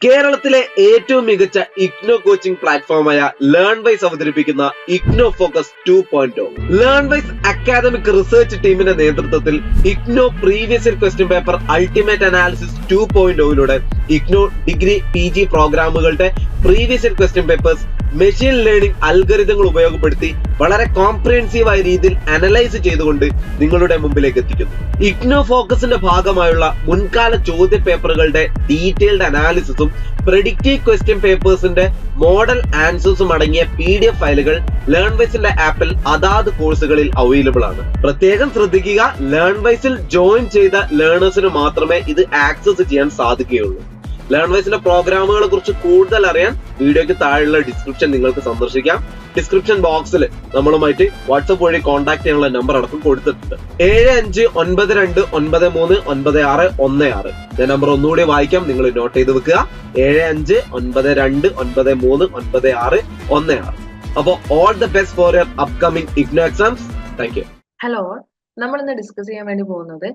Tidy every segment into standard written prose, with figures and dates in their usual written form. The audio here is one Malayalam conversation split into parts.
കേരളത്തിലെ ഏറ്റവും മികച്ച ഇഗ്നോ കോച്ചിംഗ് പ്ലാറ്റ്ഫോമായ ലേൺവൈസ് അവതരിപ്പിക്കുന്ന IGNOU focus 2.0. Learnwise academic research ടീമിന്റെ നേതൃത്വത്തിൽ IGNOU previous year question paper ultimate analysis 2.0യിലൂടെ ഇഗ്നോ ഡിഗ്രി PG പ്രോഗ്രാമുകളുടെ previous year question papers machine learning അൽഗരിതങ്ങൾ ഉപയോഗപ്പെടുത്തി വളരെ കോംപ്രിഹെൻസീവായ രീതിയിൽ അനലൈസ് ചെയ്തുകൊണ്ട് നിങ്ങളുടെ മുമ്പിലേക്ക് എത്തിക്കുന്നു. ഇഗ്നോ ഫോക്കസിന്റെ ഭാഗമായുള്ള മുൻകാല ചോദ്യ പേപ്പറുകളുടെ ഡീറ്റെയിൽഡ് അനാലിസിസും പ്രെഡിക്റ്റീവ് ക്വസ്റ്റ്യൻ പേപ്പേഴ്സിന്റെ മോഡൽ ആൻസേഴ്സും അടങ്ങിയ PDF ഫയലുകൾ ലേൺവൈസിന്റെ ആപ്പിൽ അതാത് കോഴ്സുകളിൽ അവൈലബിൾ ആണ്. പ്രത്യേകം ശ്രദ്ധിക്കുക, ലേൺവൈസിൽ ജോയിൻ ചെയ്ത ലേണേഴ്സിന് മാത്രമേ ഇത് ആക്സസ് ചെയ്യാൻ സാധിക്കുകയുള്ളൂ. ലേൺവൈസിന്റെ പ്രോഗ്രാമുകളെ കുറിച്ച് കൂടുതൽ അറിയാൻ വീഡിയോയ്ക്ക് താഴെയുള്ള ഡിസ്ക്രിപ്ഷൻ നിങ്ങൾക്ക് സന്ദർശിക്കാം. ഡിസ്ക്രിപ്ഷൻ ബോക്സിൽ നമ്മളുമായിട്ട് വാട്സപ്പ് വഴി കോൺടാക്ട് ചെയ്യാനുള്ള നമ്പർ അടക്കം കൊടുത്തിട്ടുണ്ട്. 7592939616. ഞാൻ നമ്പർ ഒന്നുകൂടി വായിക്കാം, നിങ്ങൾ നോട്ട് ചെയ്ത് വെക്കുക. 7592939616. അപ്പോൾ all the best for your upcoming IGNOU exams. Thank you. Hello, നമ്മൾ ഇന്ന് ഡിസ്കസ് ചെയ്യാൻ വേണ്ടി പോകുന്നത്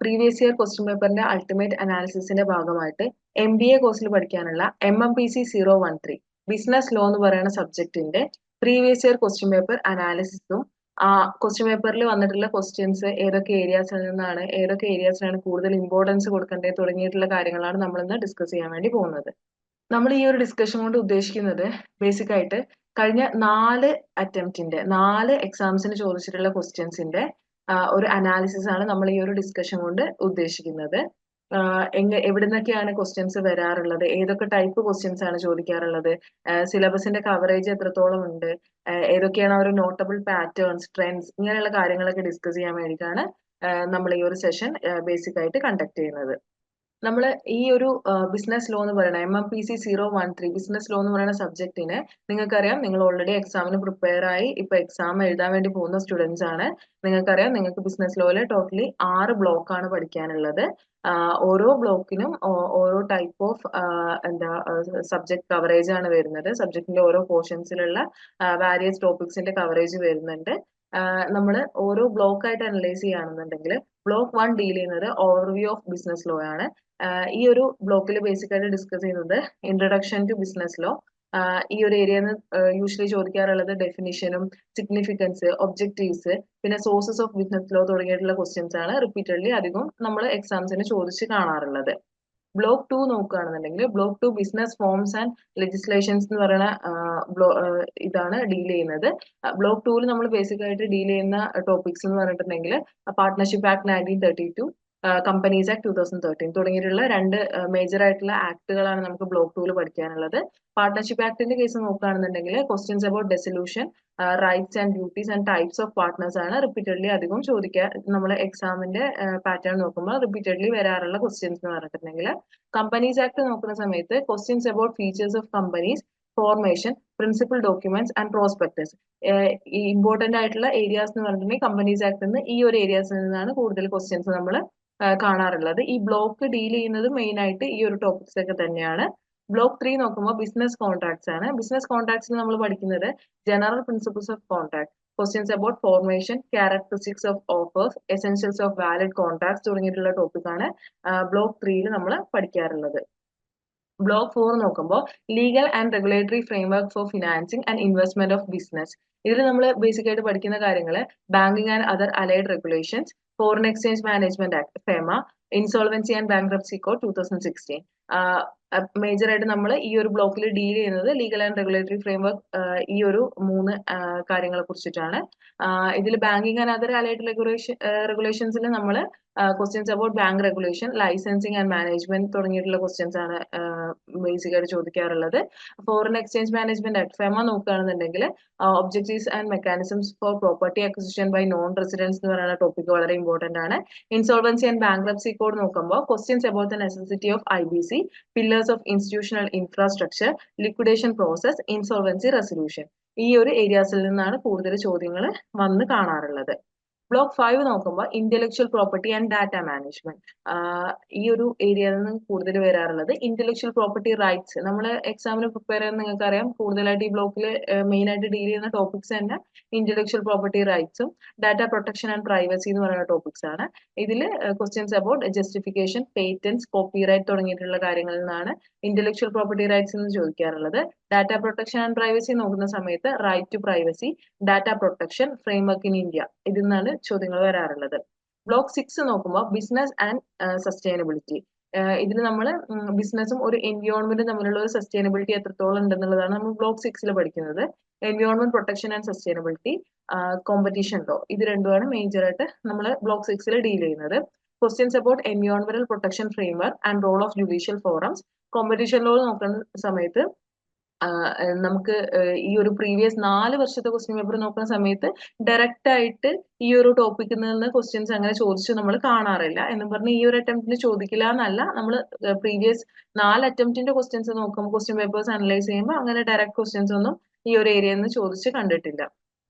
പ്രീവിയസ് ഇയർ ക്വസ്റ്റ്യൻ പേപ്പറിന്റെ അൾട്ടിമേറ്റ് അനാലിസിസിന്റെ ഭാഗമായിട്ട് MBA കോഴ്സിൽ പഠിക്കാനുള്ള MMPC 013 ബിസിനസ് ലോ എന്ന് പറയുന്ന സബ്ജക്റ്റിന്റെ പ്രീവിയസ് ഇയർ ക്വസ്റ്റ്യൻ പേപ്പർ അനാലിസിസും ക്വസ്റ്റ്യൻ പേപ്പറിൽ വന്നിട്ടുള്ള ക്വസ്റ്റ്യൻസ് ഏതൊക്കെ ഏരിയാസിലാണ് കൂടുതൽ ഇമ്പോർട്ടൻസ് കൊടുക്കേണ്ടത് തുടങ്ങിയിട്ടുള്ള കാര്യങ്ങളാണ് നമ്മൾ ഇന്ന് ഡിസ്കസ് ചെയ്യാൻ വേണ്ടി പോകുന്നത്. നമ്മൾ ഈ ഒരു ഡിസ്കഷൻ കൊണ്ട് ഉദ്ദേശിക്കുന്നത് ബേസിക് ആയിട്ട് കഴിഞ്ഞ 4 എക്സാംസിന് ചോദിച്ചിട്ടുള്ള ക്വസ്റ്റ്യൻസിന്റെ ഒരു അനാലിസിസ് ആണ് നമ്മൾ ഈ ഒരു ഡിസ്കഷൻ കൊണ്ട് ഉദ്ദേശിക്കുന്നത്. എവിടെ നിന്നൊക്കെയാണ് ക്വസ്റ്റ്യൻസ് വരാറുള്ളത്, ഏതൊക്കെ ടൈപ്പ് ക്വസ്റ്റ്യൻസ് ആണ് ചോദിക്കാറുള്ളത്, സിലബസിന്റെ കവറേജ് എത്രത്തോളം ഉണ്ട്, ഏതൊക്കെയാണ് ഒരു നോട്ടബിൾ പാറ്റേൺസ്, ട്രെൻഡ്സ്, ഇങ്ങനെയുള്ള കാര്യങ്ങളൊക്കെ ഡിസ്കസ് ചെയ്യാൻ വേണ്ടിയിട്ടാണ് നമ്മൾ ഈ ഒരു സെഷൻ ബേസിക് ആയിട്ട് കണ്ടക്ട് ചെയ്യുന്നത്. നമ്മൾ ഈ ഒരു ബിസിനസ് ലോ എന്ന് പറയുന്ന MMPC 013 ബിസിനസ് ലോ എന്ന് പറയുന്ന സബ്ജക്റ്റിന് നിങ്ങൾക്കറിയാം, നിങ്ങൾ ഓൾറെഡി എക്സാമിന് പ്രിപ്പയർ ആയി ഇപ്പൊ എക്സാം എഴുതാൻ വേണ്ടി പോകുന്ന സ്റ്റുഡൻസ് ആണ്. നിങ്ങൾക്കറിയാം, നിങ്ങൾക്ക് ബിസിനസ് ലോയില് ടോട്ടലി 6 ബ്ലോക്ക് ആണ് പഠിക്കാനുള്ളത്. ഓരോ ബ്ലോക്കിനും ഓരോ ടൈപ്പ് ഓഫ് സബ്ജക്ട് കവറേജ് ആണ് വരുന്നത്. സബ്ജക്റ്റിന്റെ ഓരോ പോർഷൻസിലുള്ള വാരിയസ് ടോപ്പിക്സിന്റെ കവറേജ് വരുന്നുണ്ട്. നമ്മൾ ഓരോ ബ്ലോക്ക് ആയിട്ട് അനലൈസ് ചെയ്യുകയാണെന്നുണ്ടെങ്കിൽ ബ്ലോക്ക് 1 ഡീൽ ചെയ്യുന്നത് ഓവർവ്യൂ ഓഫ് ബിസിനസ് ലോ ആണ്. ഈ ഒരു ബ്ലോക്കിൽ ബേസിക് ആയിട്ട് ഡിസ്കസ് ചെയ്യുന്നത് ഇൻട്രൊഡക്ഷൻ ടു ബിസിനസ് ലോ. ഈ ഒരു ഏരിയയിൽ യൂഷ്വലി ചോദിക്കാറുള്ളത് ഡെഫിനിഷനും സിഗ്നിഫിക്കൻസ്, ഒബ്ജക്റ്റീവ്സ്, പിന്നെ സോഴ്സസ് ഓഫ് ബിസിനസ് ലോ തുടങ്ങിയിട്ടുള്ള ക്വസ്റ്റ്യൻസ് ആണ് റിപ്പീറ്റഡ്ലി അധികം നമ്മൾ എക്സാംസിന് ചോദിച്ച് കാണാറുള്ളത്. ബ്ലോക്ക് 2 നോക്കുകയാണെന്നുണ്ടെങ്കിൽ block 2 business forms and legislations എന്ന് പറയുന്ന ഇതാണ് ഡീൽ ചെയ്യുന്നത്. ബ്ലോക്ക് 2 നമ്മൾ ബേസിക് ആയിട്ട് ഡീൽ ചെയ്യുന്ന ടോപ്പിക്സ് എന്ന് പറഞ്ഞിട്ടുണ്ടെങ്കിൽ പാർട്ട്ണർഷിപ്പ് ആക്ട് 1932, കമ്പനീസ് ആക്ട് 2013 തുടങ്ങിയിട്ടുള്ള 2 മേജർ ആയിട്ടുള്ള ആക്ടുകളാണ് നമുക്ക് ബ്ലോക്ക് 2 പഠിക്കാനുള്ളത്. പാർട്ട്ണർഷിപ്പ് ആക്ടിന്റെ കേസ് നോക്കുകയാണെന്നുണ്ടെങ്കിൽ questions about dissolution, rights and duties and types of partners ആണ് റിപ്പീറ്റഡ്ലി അധികം ചോദിക്കുക. നമ്മൾ എക്സാമിന്റെ പാറ്റേൺ നോക്കുമ്പോൾ റിപ്പീറ്റഡ്ലി വരാറുള്ള ക്വസ്റ്റ്യൻസ് എന്ന് പറഞ്ഞിട്ടുണ്ടെങ്കിൽ കമ്പനീസ് ആക്ട് നോക്കുന്ന സമയത്ത് questions about features of companies, formation, principal documents and prospectus, ഈ ഇമ്പോർട്ടന്റ് ആയിട്ടുള്ള ഏരിയാസ് എന്ന് പറഞ്ഞിട്ടുണ്ടെങ്കിൽ കമ്പനീസ് ആക്ടിൽ നിന്ന് ഈ ഒരു ഏരിയാസിൽ നിന്നാണ് കൂടുതൽ ക്വസ്റ്റ്യൻസ് നമ്മൾ കാണാറുള്ളത്. ഈ ബ്ലോക്ക് ഡീൽ ചെയ്യുന്നത് മെയിൻ ആയിട്ട് ഈ ഒരു ടോപ്പിക്സ് ഒക്കെ തന്നെയാണ്. ബ്ലോക്ക് 3 നോക്കുമ്പോൾ ബിസിനസ് കോൺട്രാക്ട്സ് ആണ്. ബിസിനസ് കോൺട്രാക്ട്സിൽ നമ്മൾ പഠിക്കുന്നത് general principles of contract, questions about formation, characteristics of offers, essentials of valid contracts തുടങ്ങിയിട്ടുള്ള ടോപ്പിക്കാണ് ബ്ലോക്ക് 3 നമ്മൾ പഠിക്കാറുള്ളത്. ബ്ലോക്ക് 4 നോക്കുമ്പോൾ legal and regulatory framework four financing and investment of business. ഇതിൽ നമ്മൾ ബേസിക് ആയിട്ട് പഠിക്കുന്ന കാര്യങ്ങൾ banking and other allied regulations, foreign exchange management act FEMA, insolvency and bankruptcy code 2016. Major ആയിട്ട് നമ്മൾ ഈ ഒരു ബ്ലോക്കിൽ ഡീൽ ചെയ്യുന്നത് ലീഗൽ ആൻഡ് റെഗുലേറ്ററി ഫ്രെയിംവർക്ക്, ഈ ഒരു 3 കാര്യങ്ങളെ കുറിച്ചിട്ടാണ്. ഇതിൽ ബാങ്കിങ് ആൻഡ് അതർ അലൈഡ് റെഗുലേഷൻസിൽ നമ്മൾ questions about bank regulation, licensing and management തുടങ്ങിയിട്ടുള്ള ക്വസ്റ്റ്യൻസ് ആണ് ബേസിക് ആയിട്ട് ചോദിക്കാറുള്ളത്. Foreign exchange management act FEMA നോക്കുകയാണെന്നുണ്ടെങ്കിൽ objectives and mechanisms for property acquisition by non residence എന്ന് പറയുന്ന ടോപ്പിക് വളരെ ഇമ്പോർട്ടന്റ് ആണ്. ഇൻസോൾവൻസി ആൻഡ് ബാങ്ക്രപ്സി കോഡ് നോക്കുമ്പോൾ questions about the necessity of IBC, pillars of institutional infrastructure, liquidation process, insolvency resolution, ഈ ഒരു ഏരിയാസിൽ നിന്നാണ് കൂടുതൽ ചോദ്യങ്ങൾ വന്ന് കാണാറുള്ളത്. ബ്ലോക്ക് 5 നോക്കുമ്പോൾ intellectual property and data management. ഈ ഒരു ഏരിയയിൽ നിന്ന് കൂടുതൽ വരാറുള്ളത് ഇന്റലക്ച്വൽ പ്രോപ്പർട്ടി റൈറ്റ്സ്. നമ്മൾ എക്സാമിന് പ്രിപ്പയർ ചെയ്യാൻ നിങ്ങൾക്ക് അറിയാം, കൂടുതലായിട്ട് ഈ ബ്ലോക്കിൽ മെയിൻ ആയിട്ട് ഡീൽ ചെയ്യുന്ന ടോപ്പിക്സ് തന്നെ ഇന്റലക്ച്വൽ പ്രോപ്പർട്ടി റൈറ്റ്സും ഡാറ്റ പ്രൊട്ടക്ഷൻ ആൻഡ് പ്രൈവസി എന്ന് പറയുന്ന ടോപ്പിക്സ് ആണ്. ഇതിൽ questions about justification, patents, copyright തുടങ്ങിയിട്ടുള്ള കാര്യങ്ങളിൽ നിന്നാണ് ഇന്റലക്ച്വൽ പ്രോപ്പർട്ടി റൈറ്റ്സ് എന്ന് ചോദിക്കാറുള്ളത്. ഡാറ്റ പ്രൊട്ടക്ഷൻ ആൻഡ് പ്രൈവസി നോക്കുന്ന സമയത്ത് right to privacy, data protection framework in India, ഇതിൽ നിന്നാണ് ചോദ്യങ്ങൾ വരാറുള്ളത്. ബ്ലോക്ക് 6 നോക്കുമ്പോൾ ബിസിനസ് ആൻഡ് സസ്റ്റൈനബിലിറ്റി. ഇതിൽ നമ്മൾ ബിസിനസ്സും ഒരു എൻവിയോൺമെന്റും തമ്മിലുള്ള ഒരു സസ്റ്റൈനബിലിറ്റി എത്രത്തോളം ഉണ്ടെന്നുള്ളതാണ് നമ്മൾ ബ്ലോക്ക് 6 പഠിക്കുന്നത്. Environment protection and sustainability, competition law, ഇത് രണ്ടുമാണ് മേജർ ആയിട്ട് നമ്മൾ ബ്ലോക്ക് 6 ഡീൽ ചെയ്യുന്നത്. ക്വസ്റ്റ്യൻസ് അബൌട്ട് എൻവിയോൺമെന്റൽ protection framework and role of judicial forums. Competition law നോക്കുന്ന സമയത്ത് നമുക്ക് ഈ ഒരു പ്രീവിയസ് 4 വർഷത്തെ ക്വസ്റ്റ്യൻ പേപ്പർ നോക്കുന്ന സമയത്ത് ഡയറക്റ്റ് ആയിട്ട് ഈ ഒരു ടോപ്പിക്കിൽ നിന്ന് ക്വസ്റ്റ്യൻസ് അങ്ങനെ ചോദിച്ച് നമ്മൾ കാണാറില്ല. എന്ന് പറഞ്ഞ് ഈ ഒരു അറ്റംപ്റ്റിന് ചോദിക്കില്ല എന്നല്ല, നമ്മൾ പ്രീവിയസ് 4 അറ്റംപ്റ്റിന്റെ ക്വസ്റ്റ്യൻസ് നോക്കുമ്പോൾ ക്വസ്റ്റ്യൻ പേപ്പേഴ്സ് അനലൈസ് ചെയ്യുമ്പോൾ അങ്ങനെ ഡയറക്റ്റ് ക്വസ്റ്റ്യൻസ് ഒന്നും ഈ ഒരു ഏരിയയിൽ നിന്ന് ചോദിച്ച് കണ്ടിട്ടില്ല.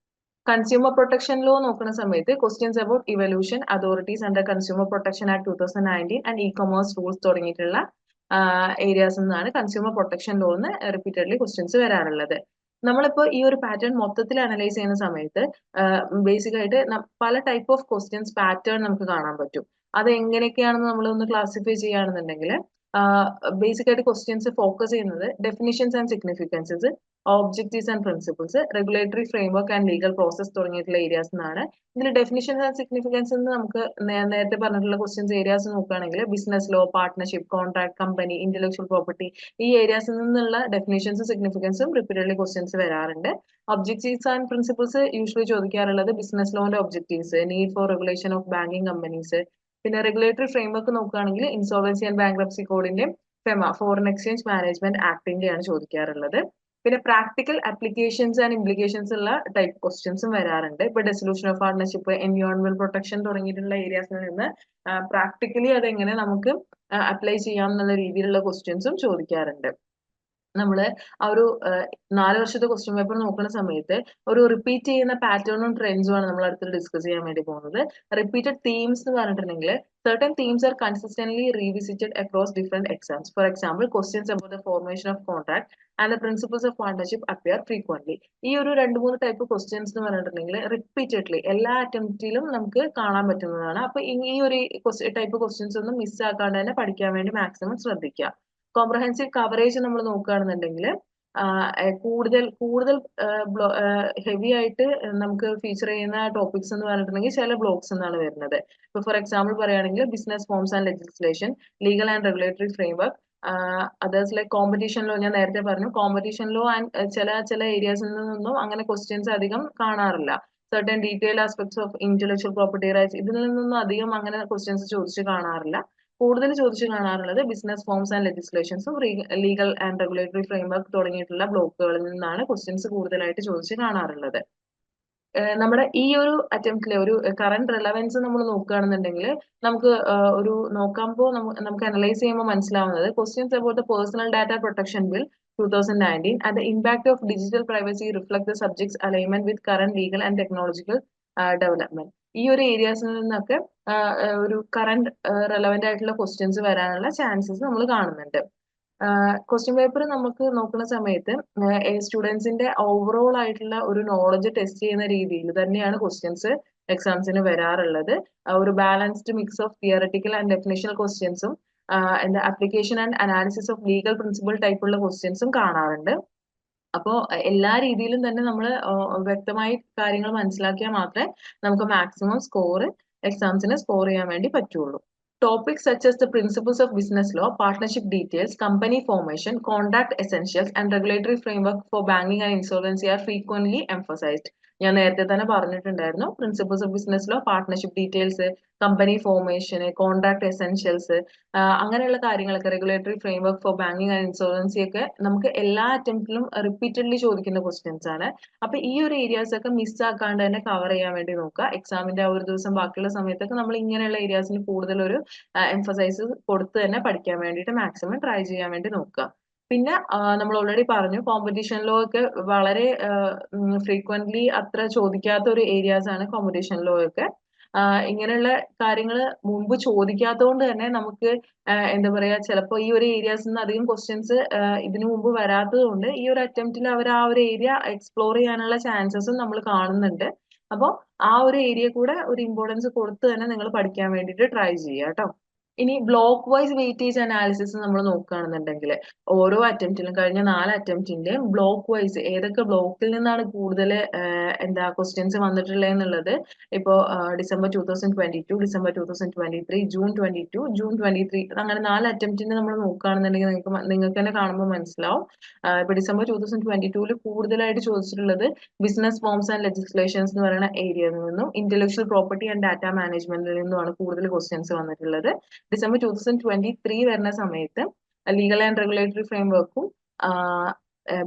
കൺസ്യൂമർ പ്രൊട്ടക്ഷൻ ലോ നോക്കുന്ന സമയത്ത് questions about evolution, authorities under consumer protection act 2019 and E commerce rules തുടങ്ങിയിട്ടുള്ള ഏരിയാസ് നിന്നാണ് കൺസ്യൂമർ പ്രൊട്ടക്ഷൻ ലോ എന്ന് റിപ്പീറ്റഡ്ലി ക്വസ്റ്റ്യൻസ് വരാറുള്ളത്. നമ്മളിപ്പോൾ ഈ ഒരു പാറ്റേൺ മൊത്തത്തിൽ അനലൈസ് ചെയ്യുന്ന സമയത്ത് ബേസിക് ആയിട്ട് പല ടൈപ്പ് ഓഫ് ക്വസ്റ്റ്യൻസ് പാറ്റേൺ നമുക്ക് കാണാൻ പറ്റും. അത് എങ്ങനെയൊക്കെയാണെന്ന് നമ്മളൊന്ന് ക്ലാസിഫൈ ചെയ്യുകയാണെന്നുണ്ടെങ്കിൽ ബേസിക് ആയിട്ട് ക്വസ്റ്റ്യൻസ് ഫോക്കസ് ചെയ്യുന്നത് definitions and significances, objectives and principles, regulatory framework and legal process തുടങ്ങിയിട്ടുള്ള ഏരിയാസ് എന്നാണ്. ഇതിൽ ഡെഫിനിഷൻസ് ആൻഡ് സിഗ്നിഫിക്കൻസ് എന്ന് നമുക്ക് നേരത്തെ പറഞ്ഞിട്ടുള്ള ക്വസ്റ്റ്യൻസ് ഏരിയാസ് നോക്കുകയാണെങ്കിൽ business law, partnership, contract, company, intellectual property, ഈ ഏരിയാസിൽ നിന്നുള്ള ഡെഫിനിഷൻസും സിഗ്നിഫിക്കൻസും റിപ്പീറ്റഡ്ലി ക്വസ്റ്റ്യൻസ് വരാറുണ്ട്. ഒബ്ജക്റ്റീവ്സ് ആൻഡ് പ്രിൻസിപ്പിൾസ് യൂഷ്വലി ചോദിക്കാറുള്ളത് ബിസിനസ് ലോന്റെ objectives, need for regulation of banking companies. പിന്നെ റെഗുലേറ്ററി ഫ്രെയിംവർക്ക് നോക്കുകയാണെങ്കിൽ ഇൻസോൾവൻസി ആൻഡ് ബാങ്ക്രപ്സി കോഡിന്റെ, ഫെമ, ഫോറിൻ എക്സ്ചേഞ്ച് മാനേജ്മെന്റ് ആക്ടിന്റെയാണ് ചോദിക്കാറുള്ളത്. പിന്നെ പ്രാക്ടിക്കൽ ആപ്ലിക്കേഷൻസ് ആൻഡ് ഇംപ്ലിക്കേഷൻസ് ഉള്ള ടൈപ്പ് ക്വസ്റ്റ്യൻസും വരാറുണ്ട്. ഇപ്പൊ dissolution of partnership, environment protection തുടങ്ങിയിട്ടുള്ള ഏരിയാസിൽ നിന്ന് പ്രാക്ടിക്കലി അതെങ്ങനെ നമുക്ക് അപ്ലൈ ചെയ്യാം എന്നുള്ള രീതിയിലുള്ള ക്വസ്റ്റ്യൻസും ചോദിക്കാറുണ്ട്. നമ്മള് ആ ഒരു 4 വർഷത്തെ ക്വസ്റ്റ്യൻ പേപ്പർ നോക്കുന്ന സമയത്ത് ഒരു റിപ്പീറ്റ് ചെയ്യുന്ന പാറ്റേണും ട്രെൻഡ്സും ആണ് നമ്മൾ അടുത്ത് ഡിസ്കസ് ചെയ്യാൻ വേണ്ടി പോകുന്നത്. റിപ്പീറ്റഡ് തീംസ് എന്ന് പറഞ്ഞിട്ടുണ്ടെങ്കിൽ certain themes are consistently revisited across different exams. For example, questions about the formation of contract and the principles of partnership appear frequently. ഈ ഒരു 2-3 ടൈപ്പ് ക്വസ്റ്റ്യൻസ് എന്ന് പറഞ്ഞിട്ടുണ്ടെങ്കിൽ റിപ്പീറ്റഡ്ലി എല്ലാ അറ്റംപ്റ്റിലും നമുക്ക് കാണാൻ പറ്റുന്നതാണ്. അപ്പൊ ഈ ഒരു ടൈപ്പ് ക്വസ്റ്റ്യൻസ് ഒന്നും മിസ് ആക്കാണ്ട് തന്നെ പഠിക്കാൻ വേണ്ടി മാക്സിമം ശ്രദ്ധിക്കുക. കോംപ്രഹെൻസീവ് കവറേജ് നമ്മൾ നോക്കുകയാണെന്നുണ്ടെങ്കിൽ കൂടുതൽ കൂടുതൽ ഹെവി ആയിട്ട് നമുക്ക് ഫീച്ചർ ചെയ്യുന്ന ടോപ്പിക്സ് എന്ന് പറഞ്ഞിട്ടുണ്ടെങ്കിൽ ചില ബ്ലോക്സ് എന്നാണ് വരുന്നത്. ഇപ്പൊ ഫോർ എക്സാമ്പിൾ പറയുകയാണെങ്കിൽ business forms and legislation, legal and regulatory framework, others like competition law. ഞാൻ നേരത്തെ പറഞ്ഞു കോമ്പറ്റീഷൻ ലോ ആൻഡ് ചില ഏരിയാസിൽ നിന്നൊന്നും അങ്ങനെ ക്വസ്റ്റ്യൻസ് അധികം കാണാറില്ല. Certain detail aspects of intellectual property rights, ഇതിൽ നിന്നൊന്നും അധികം അങ്ങനെ ക്വസ്റ്റ്യൻസ് ചോദിച്ച് കാണാറില്ല. കൂടുതൽ ചോദിച്ചു കാണാറുള്ളത് ബിസിനസ് ഫോംസ് ആൻഡ് ലെജിസ്ലേഷൻസും ലീഗൽ ആൻഡ് റെഗുലേറ്ററി ഫ്രെയിംവർക്ക് തുടങ്ങിയിട്ടുള്ള ബ്ലോക്കുകളിൽ നിന്നാണ് ക്വസ്റ്റ്യൻസ് കൂടുതലായിട്ട് ചോദിച്ച് കാണാറുള്ളത്. നമ്മുടെ ഈ ഒരു അറ്റംപ്റ്റിലെ ഒരു കറന്റ് റെലവൻസ് നമ്മൾ നോക്കുകയാണെന്നുണ്ടെങ്കിൽ നമുക്ക് ഒരു നോക്കുമ്പോൾ നമുക്ക് അനലൈസ് ചെയ്യുമ്പോൾ മനസ്സിലാവുന്നത് questions about the personal data protection bill 2019 and the impact of digital privacy reflect the subject's alignment with current legal and technological development. ഈ ഒരു ഏരിയാസിൽ നിന്നൊക്കെ ഒരു കറന്റ് റെലവെന്റ് ആയിട്ടുള്ള ക്വസ്റ്റ്യൻസ് വരാനുള്ള ചാൻസസ് നമ്മൾ കാണുന്നുണ്ട്. ക്വസ്റ്റ്യൻ പേപ്പർ നമുക്ക് നോക്കുന്ന സമയത്ത് സ്റ്റുഡൻസിന്റെ ഓവറോൾ ആയിട്ടുള്ള ഒരു നോളജ് ടെസ്റ്റ് ചെയ്യുന്ന രീതിയിൽ തന്നെയാണ് ക്വസ്റ്റ്യൻസ് എക്സാംസിന് വരാറുള്ളത്. ഒരു balanced mix of theoretical and definitional ക്വസ്റ്റ്യൻസും application and analysis of legal principle ടൈപ്പുള്ള ക്വസ്റ്റ്യൻസും കാണാറുണ്ട്. അപ്പോൾ എല്ലാ രീതിയിലും തന്നെ നമ്മൾ വ്യക്തമായി കാര്യങ്ങൾ മനസ്സിലാക്കിയാൽ മാത്രമേ നമുക്ക് മാക്സിമം സ്കോർ എക്സാംസിന് സ്കോർ ചെയ്യാൻ വേണ്ടി പറ്റുള്ളൂ. Topics such as the principles of business law, partnership details, company formation, contract essentials, and regulatory framework for banking and insolvency are frequently emphasized. ഞാൻ നേരത്തെ തന്നെ പറഞ്ഞിട്ടുണ്ടായിരുന്നു principles of business law, partnership details, company formation, contract essentials, അങ്ങനെയുള്ള കാര്യങ്ങളൊക്കെ, regulatory framework for banking and ഇൻഷുറൻസി ഒക്കെ നമുക്ക് എല്ലാ അറ്റംപ്റ്റിലും റിപ്പീറ്റഡ്ലി ചോദിക്കുന്ന ക്വസ്റ്റ്യൻസ് ആണ്. അപ്പൊ ഈ ഒരു ഏരിയാസ് ഒക്കെ മിസ് ആക്കാണ്ട് തന്നെ കവർ ചെയ്യാൻ വേണ്ടി നോക്കുക. എക്സാമിന്റെ ആ ഒരു ദിവസം ബാക്കിയുള്ള സമയത്തൊക്കെ നമ്മൾ ഇങ്ങനെയുള്ള ഏരിയാസിന് കൂടുതൽ ഒരു എംഫസൈസ് കൊടുത്ത് തന്നെ പഠിക്കാൻ വേണ്ടിയിട്ട് മാക്സിമം ട്രൈ ചെയ്യാൻ വേണ്ടി നോക്കുക. പിന്നെ നമ്മൾ ഓൾറെഡി പറഞ്ഞു കോമ്പറ്റീഷൻ ലോ ഒക്കെ വളരെ ഫ്രീക്വന്റ്ലി അത്ര ചോദിക്കാത്ത ഒരു ഏരിയാസ് ആണ് കോമ്പറ്റീഷൻ ലോ ഒക്കെ. ഇങ്ങനെയുള്ള കാര്യങ്ങൾ മുമ്പ് ചോദിക്കാത്തതുകൊണ്ട് തന്നെ നമുക്ക് എന്താ പറയാ ചിലപ്പോൾ ഈ ഒരു ഏരിയാസിൽ നിന്ന് അധികം ക്വസ്റ്റ്യൻസ് ഇതിനു മുമ്പ് വരാത്തത് കൊണ്ട് ഈ ഒരു അറ്റംപ്റ്റിൽ അവർ ആ ഒരു ഏരിയ എക്സ്പ്ലോർ ചെയ്യാനുള്ള ചാൻസസും നമ്മൾ കാണുന്നുണ്ട്. അപ്പോൾ ആ ഒരു ഏരിയ കൂടെ ഒരു ഇമ്പോർട്ടൻസ് കൊടുത്ത് തന്നെ നിങ്ങൾ പഠിക്കാൻ വേണ്ടിയിട്ട് ട്രൈ ചെയ്യുക കേട്ടോ. ഇനി ബ്ലോക്ക് വൈസ് വെയിറ്റേജ് അനാലിസിസ് നമ്മൾ നോക്കുകയാണെന്നുണ്ടെങ്കിൽ ഓരോ അറ്റംപ്റ്റിലും കഴിഞ്ഞ 4 അറ്റംപ്റ്റിന്റെയും ബ്ലോക്ക് വൈസ് ഏതൊക്കെ ബ്ലോക്കിൽ നിന്നാണ് കൂടുതൽ എന്താ ക്വസ്റ്റ്യൻസ് വന്നിട്ടുള്ളത് എന്നുള്ളത് ഇപ്പോൾ ഡിസംബർ 2022, ഡിസംബർ 2023, ജൂൺ 22, ജൂൺ 23 അങ്ങനെ 4 അറ്റംപ്റ്റിന് നമ്മൾ നോക്കുകയാണെന്നുണ്ടെങ്കിൽ നിങ്ങൾക്ക് തന്നെ കാണുമ്പോൾ മനസ്സിലാവും. ഇപ്പൊ ഡിസംബർ 2022 കൂടുതലായിട്ട് ചോദിച്ചിട്ടുള്ളത് ബിസിനസ് ഫോംസ് ആൻഡ് ലെജിസ്ലേഷൻസ് എന്ന് പറയുന്ന ഏരിയയിൽ നിന്നും ഇന്റലക്ച്വൽ പ്രോപ്പർട്ടി ആൻഡ് ഡാറ്റ മാനേജ്മെന്റിൽ നിന്നുമാണ് കൂടുതൽ ക്വസ്റ്റ്യൻസ് വന്നിട്ടുള്ളത്. ഡിസംബർ 2023 വരുന്ന സമയത്ത് ലീഗൽ ആൻഡ് റെഗുലേറ്ററി ഫ്രെയിംവർക്കും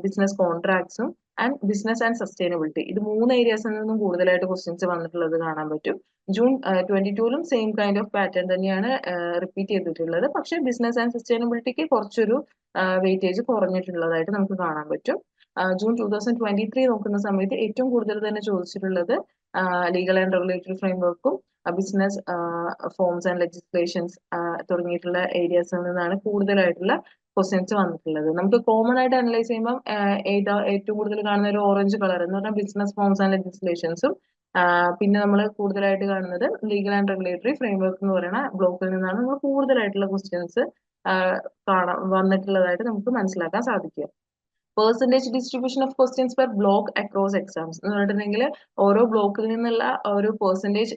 ബിസിനസ് കോൺട്രാക്ട്സും ആൻഡ് ബിസിനസ് ആൻഡ് സസ്റ്റൈനബിലിറ്റി ഇത് 3 ഏരിയാസിൽ നിന്നും കൂടുതലായിട്ട് ക്വസ്റ്റ്യൻസ് വന്നിട്ടുള്ളത് കാണാൻ പറ്റും. ജൂൺ 22ലും സെയിം കൈൻഡ് ഓഫ് പാറ്റേൺ തന്നെയാണ് റിപ്പീറ്റ് ചെയ്തിട്ടുള്ളത്. പക്ഷേ ബിസിനസ് ആൻഡ് സസ്റ്റൈനബിലിറ്റിക്ക് കുറച്ചൊരു വെയിറ്റേജ് കുറഞ്ഞിട്ടുള്ളതായിട്ട് നമുക്ക് കാണാൻ പറ്റും. ജൂൺ 2023 നോക്കുന്ന സമയത്ത് ഏറ്റവും കൂടുതൽ തന്നെ ചോദിച്ചിട്ടുള്ളത് ലീഗൽ ആൻഡ് റെഗുലേറ്ററി ഫ്രെയിംവർക്കും ബിസിനസ് ഫോംസ് ആൻഡ് ലെജിസ്ലേഷൻസ് തുടങ്ങിയിട്ടുള്ള ഏരിയാസിൽ നിന്നാണ് കൂടുതലായിട്ടുള്ള ക്വസ്റ്റ്യൻസ് വന്നിട്ടുള്ളത്. നമുക്ക് കോമൺ ആയിട്ട് അനലൈസ് ചെയ്യുമ്പോൾ ഏറ്റവും കൂടുതൽ കാണുന്ന ഒരു ഓറഞ്ച് കളർ എന്ന് പറഞ്ഞാൽ ബിസിനസ് ഫോംസ് ആൻഡ് ലെജിസ്ലേഷൻസും പിന്നെ നമ്മൾ കൂടുതലായിട്ട് കാണുന്നത് ലീഗൽ ആൻഡ് റെഗുലേറ്ററി ഫ്രെയിംവർക്ക് എന്ന് പറയുന്ന ബ്ലോക്കിൽ നിന്നാണ് നമ്മൾ കൂടുതലായിട്ടുള്ള ക്വസ്റ്റ്യൻസ് വന്നിട്ടുള്ളതായിട്ട് നമുക്ക് മനസ്സിലാക്കാൻ സാധിക്കുക. Percentage distribution of questions per block across exams എന്ന് പറഞ്ഞിട്ടുണ്ടെങ്കിൽ ഓരോ ബ്ലോക്കിൽ നിന്നുള്ള ഒരു പെർസെൻറ്റേജ്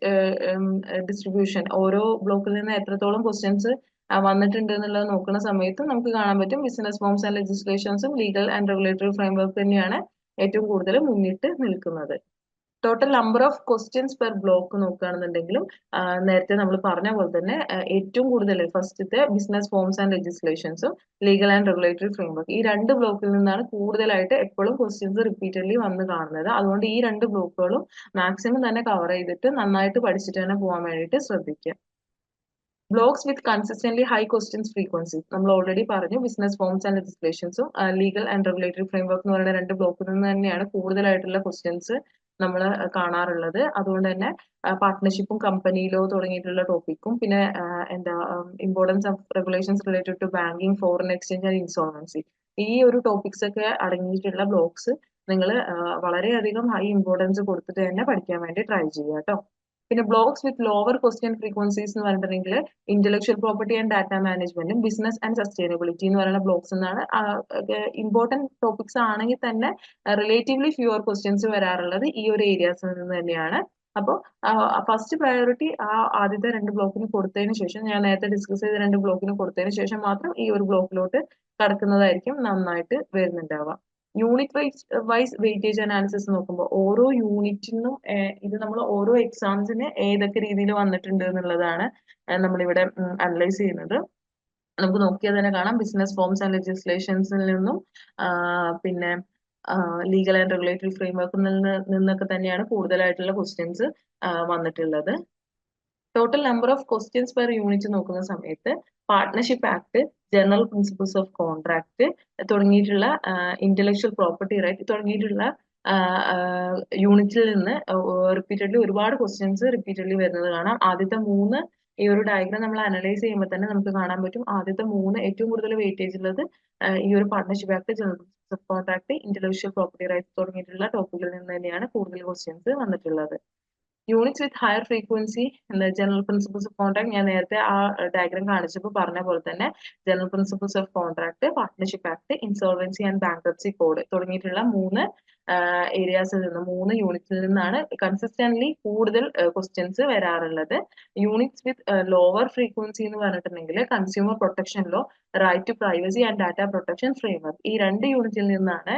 ഡിസ്ട്രിബ്യൂഷൻ ഓരോ ബ്ലോക്കിൽ നിന്ന് എത്രത്തോളം ക്വസ്റ്റ്യൻസ് വന്നിട്ടുണ്ട് എന്നുള്ളത് നോക്കുന്ന സമയത്ത് നമുക്ക് കാണാൻ പറ്റും ബിസിനസ് ഫോംസ് ആൻഡ് ലെജിസ്ലേഷൻസും ലീഗൽ ആൻഡ് റെഗുലേറ്ററി ഫ്രെയിംവർക്ക് തന്നെയാണ് ഏറ്റവും കൂടുതൽ മുന്നിട്ട് നിൽക്കുന്നത്. Total number of questions per block നോക്കുകയാണെന്നുണ്ടെങ്കിലും നേരത്തെ നമ്മൾ പറഞ്ഞ പോലെ തന്നെ ഏറ്റവും കൂടുതൽ ഫസ്റ്റത്തെ ബിസിനസ് ഫോംസ് ആൻഡ് ലെജിസ്ലേഷൻസും ലീഗൽ ആൻഡ് റെഗുലേറ്ററി ഫ്രെയിംവർക്ക് ഈ 2 ബ്ലോക്കിൽ നിന്നാണ് കൂടുതലായിട്ട് എപ്പോഴും ക്വസ്റ്റ്യൻസ് റിപ്പീറ്റഡ്ലി വന്ന് കാണുന്നത്. അതുകൊണ്ട് ഈ 2 ബ്ലോക്കുകളും മാക്സിമം തന്നെ കവർ ചെയ്തിട്ട് നന്നായിട്ട് പഠിച്ചിട്ട് തന്നെ പോകാൻ വേണ്ടിയിട്ട് ശ്രദ്ധിക്കുക. Blocks with consistently high questions frequency നമ്മൾ ഓൾറെഡി പറഞ്ഞു ബിസിനസ് ഫോംസ് ആൻഡ് ലെജിസ്ലേഷൻസും ലീഗൽ ആൻഡ് റെഗുലേറ്ററി ഫ്രെയിംവർക്ക് എന്ന് പറയുന്ന 2 ബ്ലോക്കിൽ നിന്ന് തന്നെയാണ് കൂടുതലായിട്ടുള്ള ക്വസ്റ്റ്യൻസ് നമ്മൾ കാണാറുള്ളത്. അതുകൊണ്ട് തന്നെ പാർട്ട്ണർഷിപ്പും കമ്പനി ലോ തുടങ്ങിയിട്ടുള്ള ടോപ്പിക്കും പിന്നെ എന്താ importance of regulations related to banking foreign exchange and insolvency ഈ ഒരു ടോപ്പിക്സ് ഒക്കെ അടങ്ങിയിട്ടുള്ള ബ്ലോക്സ് നിങ്ങൾ വളരെയധികം ഹൈ ഇമ്പോർട്ടൻസ് കൊടുത്തിട്ട് തന്നെ പഠിക്കാൻ വേണ്ടി ട്രൈ ചെയ്യുക കേട്ടോ. പിന്നെ blocks with lower question frequencies എന്ന് പറഞ്ഞിട്ടുണ്ടെങ്കിൽ ഇന്റലക്ച്വൽ പ്രോപ്പർട്ടി ആൻഡ് ഡാറ്റ മാനേജ്മെന്റും ബിസിനസ് ആൻഡ് സസ്റ്റൈനബിലിറ്റി എന്ന് പറയുന്ന ബ്ലോക്സ് എന്നാണ് ഇമ്പോർട്ടന്റ് ടോപ്പിക്സ് ആണെങ്കിൽ തന്നെ റിലേറ്റീവ്ലി ഫ്യൂവർ ക്വസ്റ്റ്യൻസ് വരാറുള്ളത് ഈ ഒരു ഏരിയാസിൽ നിന്ന് തന്നെയാണ്. അപ്പോൾ ഫസ്റ്റ് പ്രയോറിറ്റി ആദ്യത്തെ 2 ബ്ലോക്കിന് കൊടുത്തതിന് ശേഷം ഞാൻ നേരത്തെ ഡിസ്കസ് ചെയ്ത 2 ബ്ലോക്കിന് കൊടുത്തതിന് ശേഷം മാത്രം ഈ ഒരു ബ്ലോക്കിലോട്ട് കടക്കുന്നതായിരിക്കും നന്നായിട്ട് വരുന്നുണ്ടാവുക. യൂണിറ്റ് വൈസ് വെയിറ്റേജ് അനാലിസിസ് നോക്കുമ്പോൾ ഓരോ യൂണിറ്റിനും ഇത് നമ്മൾ ഓരോ എക്സാംസിന് ഏതൊക്കെ രീതിയിൽ വന്നിട്ടുണ്ട് എന്നുള്ളതാണ് നമ്മളിവിടെ അനലൈസ് ചെയ്യുന്നത്. നമുക്ക് നോക്കിയാൽ തന്നെ കാണാം ബിസിനസ് ഫോംസ് ആൻഡ് ലെജിസ്ലേഷൻസിൽ നിന്നും പിന്നെ ലീഗൽ ആൻഡ് റെഗുലേറ്ററി ഫ്രെയിംവർക്കിൽ നിന്നൊക്കെ തന്നെയാണ് കൂടുതലായിട്ടുള്ള ക്വസ്റ്റ്യൻസ് വന്നിട്ടുള്ളത്. Total number of questions per unit നോക്കുന്ന സമയത്ത് partnership act, general principles of contract തുടങ്ങിയിട്ടുള്ള ഇന്റലക്ച്വൽ പ്രോപ്പർട്ടി റൈറ്റ് തുടങ്ങിയിട്ടുള്ള യൂണിറ്റിൽ നിന്ന് റിപ്പീറ്റഡ്ലി ഒരുപാട് ക്വസ്റ്റ്യൻസ് റിപ്പീറ്റഡ്ലി വരുന്നത് കാണാം. ആദ്യത്തെ 3 ഈ ഒരു ഡയഗ്രാം നമ്മൾ അനലൈസ് ചെയ്യുമ്പോൾ തന്നെ നമുക്ക് കാണാൻ പറ്റും ആദ്യത്തെ 3 ഏറ്റവും കൂടുതൽ വെയിറ്റേജ് ഉള്ളത് ഈ ഒരു partnership act, general principles of contract, intellectual property right തുടങ്ങിയിട്ടുള്ള ടോപ്പിക്കിൽ നിന്ന് തന്നെയാണ് കൂടുതൽ ക്വസ്റ്റ്യൻസ് വന്നിട്ടുള്ളത്. Units with higher frequency general principles of contract ഞാൻ നേരത്തെ ആ ഡയഗ്രാം കാണിച്ചപ്പോൾ പറഞ്ഞ പോലെ തന്നെ general principles of contract, partnership act, insolvency and bankruptcy code തുടങ്ങിയിട്ടുള്ള 3 ഏരിയാസിൽ നിന്ന് 3 യൂണിറ്റിൽ നിന്നാണ് കൺസിസ്റ്റന്റ്ലി കൂടുതൽ ക്വസ്റ്റ്യൻസ് വരാറുള്ളത്. യൂണിറ്റ്സ് വിത്ത് ലോവർ ഫ്രീക്വൻസി എന്ന് പറഞ്ഞിട്ടുണ്ടെങ്കിൽ consumer protection law, right to privacy and data protection framework ഈ 2 യൂണിറ്റിൽ നിന്നാണ്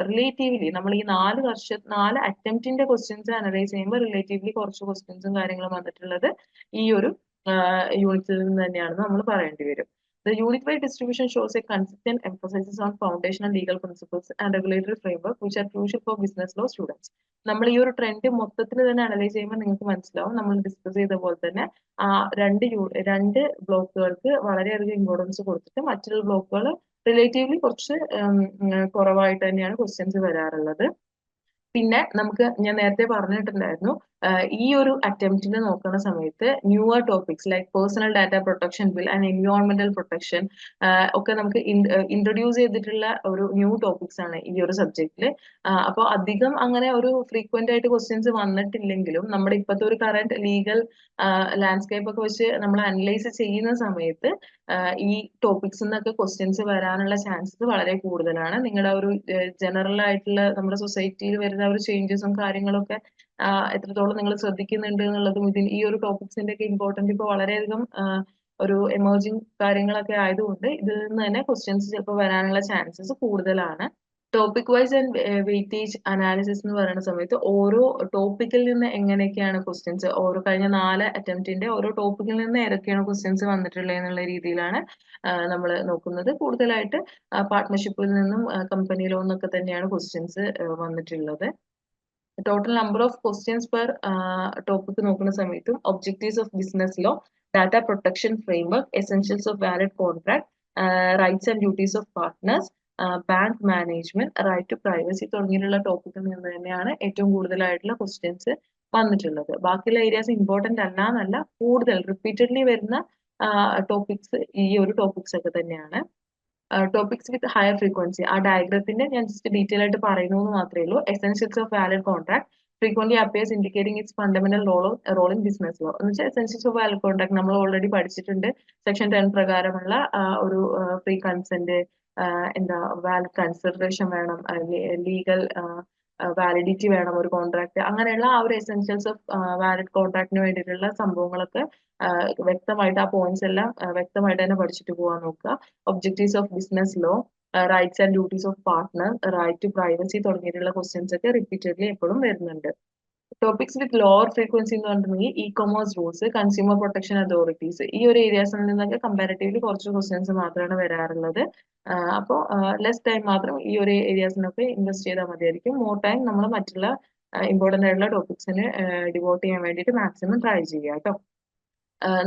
റിലേറ്റീവ്ലി നമ്മൾ ഈ 4 അറ്റംപ്റ്റിന്റെ ക്വസ്റ്റ്യൻസ് അനലൈസ് ചെയ്യുമ്പോൾ റിലേറ്റീവ്ലി കുറച്ച് ക്വസ്റ്റ്യൻസും കാര്യങ്ങളും വന്നിട്ടുള്ളത് ഈ ഒരു യൂണിറ്റിൽ നിന്ന് തന്നെയാണെന്ന് നമ്മൾ പറയേണ്ടി വരും. The unit-wide distribution shows a consistent emphasis on foundational legal principles and regulatory framework which are crucial for business law students. നമ്മൾ ഈ ഒരു ട്രെൻഡ് മൊത്തത്തിൽ തന്നെ അനലൈസ് ചെയ്യുമ്പോൾ നിങ്ങൾക്ക് മനസ്സിലാവും നമ്മൾ ഡിസ്കസ് ചെയ്ത പോലെ തന്നെ ആ 2 ബ്ലോക്കുകൾക്ക് വളരെയധികം ഇമ്പോർട്ടൻസ് കൊടുത്തിട്ട് മറ്റുള്ള ബ്ലോക്കുകൾ റിലേറ്റീവ്ലി കുറച്ച് കുറവായിട്ട് തന്നെയാണ് ക്വസ്റ്റ്യൻസ് വരാറുള്ളത്. പിന്നെ നമുക്ക് ഞാൻ നേരത്തെ പറഞ്ഞിട്ടുണ്ടായിരുന്നു ഈ ഒരു അറ്റംപ്റ്റിന് നോക്കുന്ന സമയത്ത് newer topics like personal data protection bill and എൻവയോൺമെന്റൽ പ്രൊട്ടക്ഷൻ ഒക്കെ നമുക്ക് ഇൻട്രൊഡ്യൂസ് ചെയ്തിട്ടുള്ള ഒരു ന്യൂ ടോപ്പിക്സ് ആണ് ഈ ഒരു സബ്ജക്റ്റിൽ. അപ്പോൾ അധികം അങ്ങനെ ഒരു ഫ്രീക്വന്റ് ആയിട്ട് ക്വസ്റ്റ്യൻസ് വന്നിട്ടില്ലെങ്കിലും നമ്മുടെ ഇപ്പോഴത്തെ ഒരു കറന്റ് ലീഗൽ ലാൻഡ്സ്കേപ്പ് ഒക്കെ വെച്ച് നമ്മൾ അനലൈസ് ചെയ്യുന്ന സമയത്ത് ഈ ടോപ്പിക്സ് നിന്നൊക്കെ ക്വസ്റ്റ്യൻസ് വരാനുള്ള ചാൻസസ് വളരെ കൂടുതലാണ്. നിങ്ങളുടെ ഒരു ജനറൽ ആയിട്ടുള്ള നമ്മുടെ സൊസൈറ്റിയിൽ വരുന്ന ഒരു ചേഞ്ചസും കാര്യങ്ങളൊക്കെ എത്രത്തോളം നിങ്ങൾ ശ്രദ്ധിക്കുന്നുണ്ട് എന്നുള്ളതും ഈ ഒരു ടോപ്പിക്സിന്റെ ഒക്കെ ഇമ്പോർട്ടന്റ് ഇപ്പൊ വളരെയധികം ഒരു എമർജിങ് കാര്യങ്ങളൊക്കെ ആയതുകൊണ്ട് ഇതിൽ നിന്ന് തന്നെ ക്വസ്റ്റ്യൻസ് ചിലപ്പോൾ വരാനുള്ള ചാൻസസ് കൂടുതലാണ്. Topic wise and weightage analysis എന്ന് പറയുന്ന സമയത്ത് ഓരോ ടോപ്പിക്കിൽ നിന്ന് എങ്ങനെയൊക്കെയാണ് ക്വസ്റ്റ്യൻസ്, ഓരോ കഴിഞ്ഞ 4 അറ്റംപ്റ്റിന്റെ ഓരോ ടോപ്പിക്കിൽ നിന്ന് ഏതൊക്കെയാണ് ക്വസ്റ്റ്യൻസ് വന്നിട്ടുള്ളത് എന്നുള്ള രീതിയിലാണ് നമ്മൾ നോക്കുന്നത്. കൂടുതലായിട്ട് പാർട്ട്ണർഷിപ്പിൽ നിന്നും കമ്പനി ലോ എന്നൊക്കെ തന്നെയാണ് ക്വസ്റ്റ്യൻസ് വന്നിട്ടുള്ളത്. Total number of questions per topic നോക്കുന്ന സമയത്തും objectives of business law, data protection framework, essentials of valid contract, rights and duties of partners, bank management, right to privacy തുടങ്ങിയിട്ടുള്ള ടോപ്പിക്കിൽ നിന്ന് തന്നെയാണ് ഏറ്റവും കൂടുതലായിട്ടുള്ള ക്വസ്റ്റ്യൻസ് വന്നിട്ടുള്ളത്. ബാക്കിയുള്ള ഏരിയാസ് ഇമ്പോർട്ടന്റ് അല്ല എന്നല്ല, കൂടുതൽ റിപ്പീറ്റഡ്ലി വരുന്ന ടോപ്പിക്സ് ഈ ഒരു ടോപ്പിക്സ് ഒക്കെ തന്നെയാണ്. ടോപ്പിക്സ് വിത്ത് ഹയർ ഫ്രീക്വൻസി ആ ഡയഗ്രത്തിന്റെ ഞാൻ ജസ്റ്റ് ഡീറ്റെയിൽ ആയിട്ട് പറയുന്നു എന്ന് മാത്രമേ ഉള്ളൂ. Essentials of valid contract frequently appears indicating its fundamental role in business law എന്ന് വെച്ചാൽ എസെൻഷ്യൽസ് ഓഫ് വാലിഡ് കോൺട്രാക്ട് നമ്മൾ ഓൾറെഡി പഠിച്ചിട്ടുണ്ട്. സെക്ഷൻ 10 പ്രകാരമുള്ള ഒരു ഫ്രീ കൺസെന്റ്, എന്താ വാലിഡ് കൺസിഡറേഷൻ വേണം, ലീഗൽ വാലിഡിറ്റി വേണം ഒരു കോൺട്രാക്ട്, അങ്ങനെയുള്ള ആ ഒരു എസെൻഷ്യൽസ് ഓഫ് വാലിഡ് കോൺട്രാക്ടിന് വേണ്ടിയിട്ടുള്ള സംഭവങ്ങളൊക്കെ വ്യക്തമായിട്ട് ആ പോയിന്റ്സ് എല്ലാം വ്യക്തമായിട്ട് തന്നെ പഠിച്ചിട്ട് പോകാൻ നോക്കുക. Objectives of business law, rights and duties of partner, right to privacy തുടങ്ങിയിട്ടുള്ള ക്വസ്റ്റ്യൻസ് ഒക്കെ റിപ്പീറ്റഡ്ലി എപ്പോഴും വരുന്നുണ്ട്. ടോപ്പിക്സ് വിത്ത് ലോവർ ഫ്രീക്വൻസി എന്ന് പറഞ്ഞിട്ടുണ്ടെങ്കിൽ e commerce rules, consumer protection authorities, ഈ ഒരു ഏരിയാസിൽ നിന്നൊക്കെ കമ്പാരിറ്റീവ്ലി കുറച്ച് ക്വസ്റ്റ്യൻസ് മാത്രമാണ് വരാറുള്ളത്. അപ്പോൾ ലെസ് ടൈം മാത്രം ഈ ഒരു ഏരിയാസിനൊക്കെ ഇൻവെസ്റ്റ് ചെയ്താൽ മതിയായിരിക്കും. മോർ ടൈം നമ്മൾ മറ്റുള്ള ഇമ്പോർട്ടന്റ് ആയിട്ടുള്ള ടോപ്പിക്സിന് ഡിവോട്ട് ചെയ്യാൻ വേണ്ടിയിട്ട് മാക്സിമം ട്രൈ ചെയ്യുക കേട്ടോ.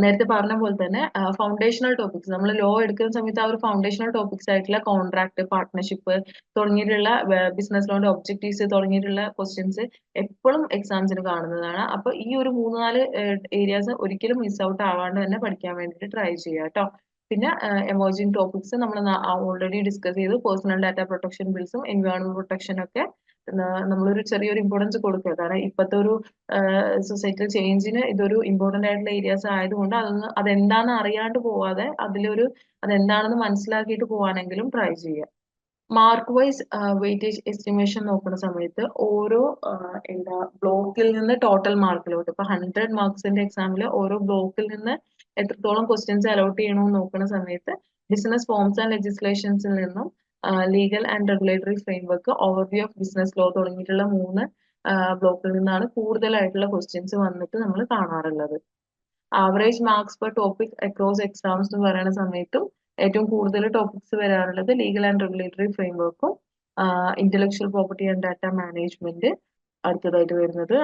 നേരത്തെ പറഞ്ഞ പോലെ തന്നെ ഫൗണ്ടേഷണൽ ടോപ്പിക്സ് നമ്മൾ ലോ എടുക്കുന്ന സമയത്ത് ആ ഒരു ഫൗണ്ടേഷണൽ ടോപ്പിക്സ് ആയിട്ടുള്ള കോൺട്രാക്ട്, പാർട്ട്ണർഷിപ്പ് തുടങ്ങിയിട്ടുള്ള ബിസിനസ് ലോന്റെ ഒബ്ജക്റ്റീവ്സ് തുടങ്ങിയിട്ടുള്ള ക്വസ്റ്റ്യൻസ് എപ്പോഴും എക്സാംസിന് കാണുന്നതാണ്. അപ്പൊ ഈ ഒരു 3-4 ഏരിയാസ് ഒരിക്കലും മിസ് ഔട്ട് ആവാണ്ട് തന്നെ പഠിക്കാൻ വേണ്ടിയിട്ട് ട്രൈ ചെയ്യുക കേട്ടോ. പിന്നെ എമർജിംഗ് ടോപ്പിക്സ് നമ്മൾ ഓൾറെഡി ഡിസ്കസ് ചെയ്തു. പേഴ്സണൽ ഡാറ്റ പ്രൊട്ടക്ഷൻ ബിൽസും എൻവയോൺമെന്റ് പ്രൊട്ടക്ഷൻ ഒക്കെ നമ്മളൊരു ചെറിയൊരു ഇമ്പോർട്ടൻസ് കൊടുക്കുക. കാരണം ഇപ്പോഴത്തെ ഒരു സൊസൈറ്റൽ ചേഞ്ചിന് ഇതൊരു ഇമ്പോർട്ടന്റ് ആയിട്ടുള്ള ഏരിയാസ് ആയതുകൊണ്ട് അതെന്താണെന്ന് അറിയാണ്ട് പോവാതെ അതെന്താണെന്ന് മനസ്സിലാക്കിയിട്ട് പോവാനെങ്കിലും ട്രൈ ചെയ്യുക. മാർക്ക് വൈസ് വെയിറ്റേജ് എസ്റ്റിമേഷൻ നോക്കുന്ന സമയത്ത് ഓരോ എന്താ ബ്ലോക്കിൽ നിന്ന് ടോട്ടൽ മാർക്കിലോട്ട്, ഇപ്പൊ 100 മാർക്സിന്റെ എക്സാമിൽ ഓരോ ബ്ലോക്കിൽ നിന്ന് എത്രത്തോളം ക്വസ്റ്റ്യൻസ് അലോട്ട് ചെയ്യണമെന്ന് നോക്കുന്ന സമയത്ത് ബിസിനസ് ഫോംസ് ആൻഡ് ലെജിസ്ലേഷൻസിൽ നിന്നും legal and regulatory framework, overview of business law തുടങ്ങിയിട്ടുള്ള 3 ബ്ലോക്കിൽ നിന്നാണ് കൂടുതലായിട്ടുള്ള ക്വസ്റ്റ്യൻസ് വന്നിട്ട് നമ്മൾ കാണാറുള്ളത്. Average marks per topic across exams എന്ന് പറയുന്ന സമയത്തും ഏറ്റവും കൂടുതൽ ടോപ്പിക്സ് വരാറുള്ളത് ലീഗൽ ആൻഡ് റെഗുലേറ്ററി ഫ്രെയിംവർക്കും intellectual property and data management അടുത്തതായിട്ട് വരുന്നത്.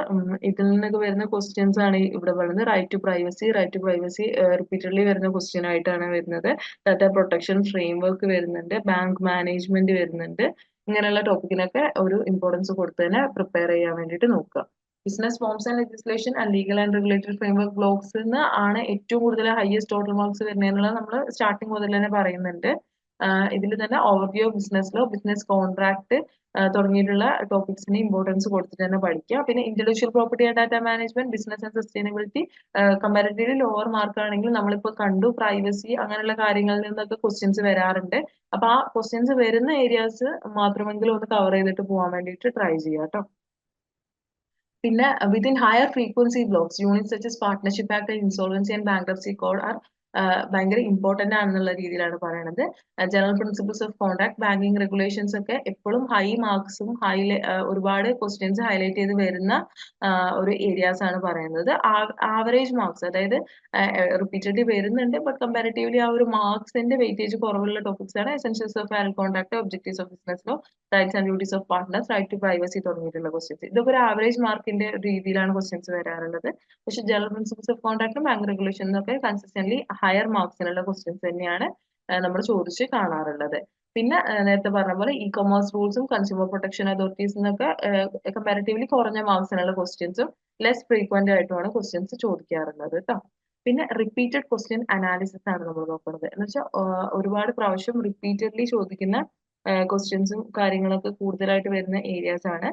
ഇതിൽ നിന്നൊക്കെ വരുന്ന ക്വസ്റ്റ്യൻസ് ആണ് ഇവിടെ പറയുന്നത്. റൈറ്റ് ടു പ്രൈവസി റിപ്പീറ്റഡ്ലി വരുന്ന ക്വസ്റ്റ്യൻ ആയിട്ടാണ് വരുന്നത്. ഡാറ്റ പ്രൊട്ടക്ഷൻ ഫ്രെയിംവർക്ക് വരുന്നുണ്ട്, ബാങ്ക് മാനേജ്മെന്റ് വരുന്നുണ്ട്. ഇങ്ങനെയുള്ള ടോപ്പിക്കിനൊക്കെ ഒരു ഇമ്പോർട്ടൻസ് കൊടുത്ത് തന്നെ പ്രിപ്പയർ ചെയ്യാൻ വേണ്ടിയിട്ട് നോക്കുക. Business forms and legislation and legal and regulatory framework ബ്ലോക്സിൽ നിന്ന് ആണ് ഏറ്റവും കൂടുതൽ ഹയസ്റ്റ് ടോട്ടൽ മാർക്സ് വരുന്നതെന്നുള്ളത് നമ്മൾ സ്റ്റാർട്ടിങ് മുതൽ തന്നെ പറയുന്നുണ്ട്. ഇതിൽ തന്നെ overview of business law, business contract തുടങ്ങിയിട്ടുള്ള ടോപ്പിക്സിന് ഇമ്പോർട്ടൻസ് കൊടുത്തിട്ട് തന്നെ പഠിക്കുക. പിന്നെ intellectual property and data management, business and sustainability comparatively lower മാർക്കാണെങ്കിൽ നമ്മളിപ്പോൾ കണ്ടു പ്രൈവസി അങ്ങനെയുള്ള കാര്യങ്ങളിൽ നിന്നൊക്കെ ക്വസ്റ്റ്യൻസ് വരാറുണ്ട്. അപ്പൊ ആ ക്വസ്റ്റ്യൻസ് വരുന്ന ഏരിയാസ് മാത്രമെങ്കിലും ഒന്ന് കവർ ചെയ്തിട്ട് പോകാൻ വേണ്ടിയിട്ട് ട്രൈ ചെയ്യുക കേട്ടോ. പിന്നെ within higher frequency blocks unit such as partnership act, insolvency and bankruptcy code are ഭയങ്കര ഇമ്പോർട്ടന്റ് ആണെന്നുള്ള രീതിയിലാണ് പറയുന്നത്. General principles of contract, banking regulations ഒക്കെ എപ്പോഴും ഹൈ മാർക്സും ഒരുപാട് ക്വസ്റ്റ്യൻസ് ഹൈലൈറ്റ് ചെയ്ത് വരുന്ന ഒരു ഏരിയാസ് ആണ് പറയുന്നത്. ആവറേജ് മാർക്സ്, അതായത് റിപ്പീറ്റഡ്ലി വരുന്നുണ്ട് ബട്ട് കമ്പാരിറ്റീവ്ലി ആ ഒരു മാർക്സിന്റെ വെയിറ്റേജ് കുറവുള്ള ടോപ്പിക്സ് ആണ് essentials of valid contract, objectives of business law, rights and duties of partners, right to privacy തുടങ്ങിയിട്ടുള്ള ക്വസ്റ്റ്യൻസ്. ഇതൊക്കെ ഒരു ആവറേജ് മാർക്കിന്റെ രീതിയിലാണ് ക്വസ്റ്റ്യൻസ് വരാറുള്ളത്. പക്ഷെ ജനറൽ പ്രിൻസിപ്പിൾസ് ഓഫ് കോൺട്രാക്ടും ബാങ്ക് റെഗുലേഷനും ഒക്കെ കൺസിസ്റ്റന്റ്ലി ഹയർ മാർക്സിനുള്ള ക്വസ്റ്റ്യൻസ് തന്നെയാണ് നമ്മൾ ചോദിച്ച് കാണാറുള്ളത്. പിന്നെ നേരത്തെ പറഞ്ഞ പോലെ ഇ കൊമേഴ്സ് റൂൾസും കൺസ്യൂമർ പ്രൊട്ടക്ഷൻ അതോറിറ്റീസ് എന്നൊക്കെ കമ്പാരിറ്റീവ്ലി കുറഞ്ഞ മാർക്സിനുള്ള ക്വസ്റ്റ്യൻസും ലെസ് ഫ്രീക്വന്റ് ആയിട്ടുമാണ് ക്വസ്റ്റ്യൻസ് ചോദിക്കാറുള്ളത് കേട്ടോ. പിന്നെ റിപ്പീറ്റഡ് ക്വസ്റ്റ്യൻ അനാലിസിസ് ആണ് നമ്മൾ നോക്കുന്നത്. എന്ന് വെച്ചാൽ ഒരുപാട് പ്രാവശ്യം റിപ്പീറ്റഡ്ലി ചോദിക്കുന്ന ക്വസ്റ്റ്യൻസും കാര്യങ്ങളൊക്കെ കൂടുതലായിട്ട് വരുന്ന ഏരിയാസ് ആണ്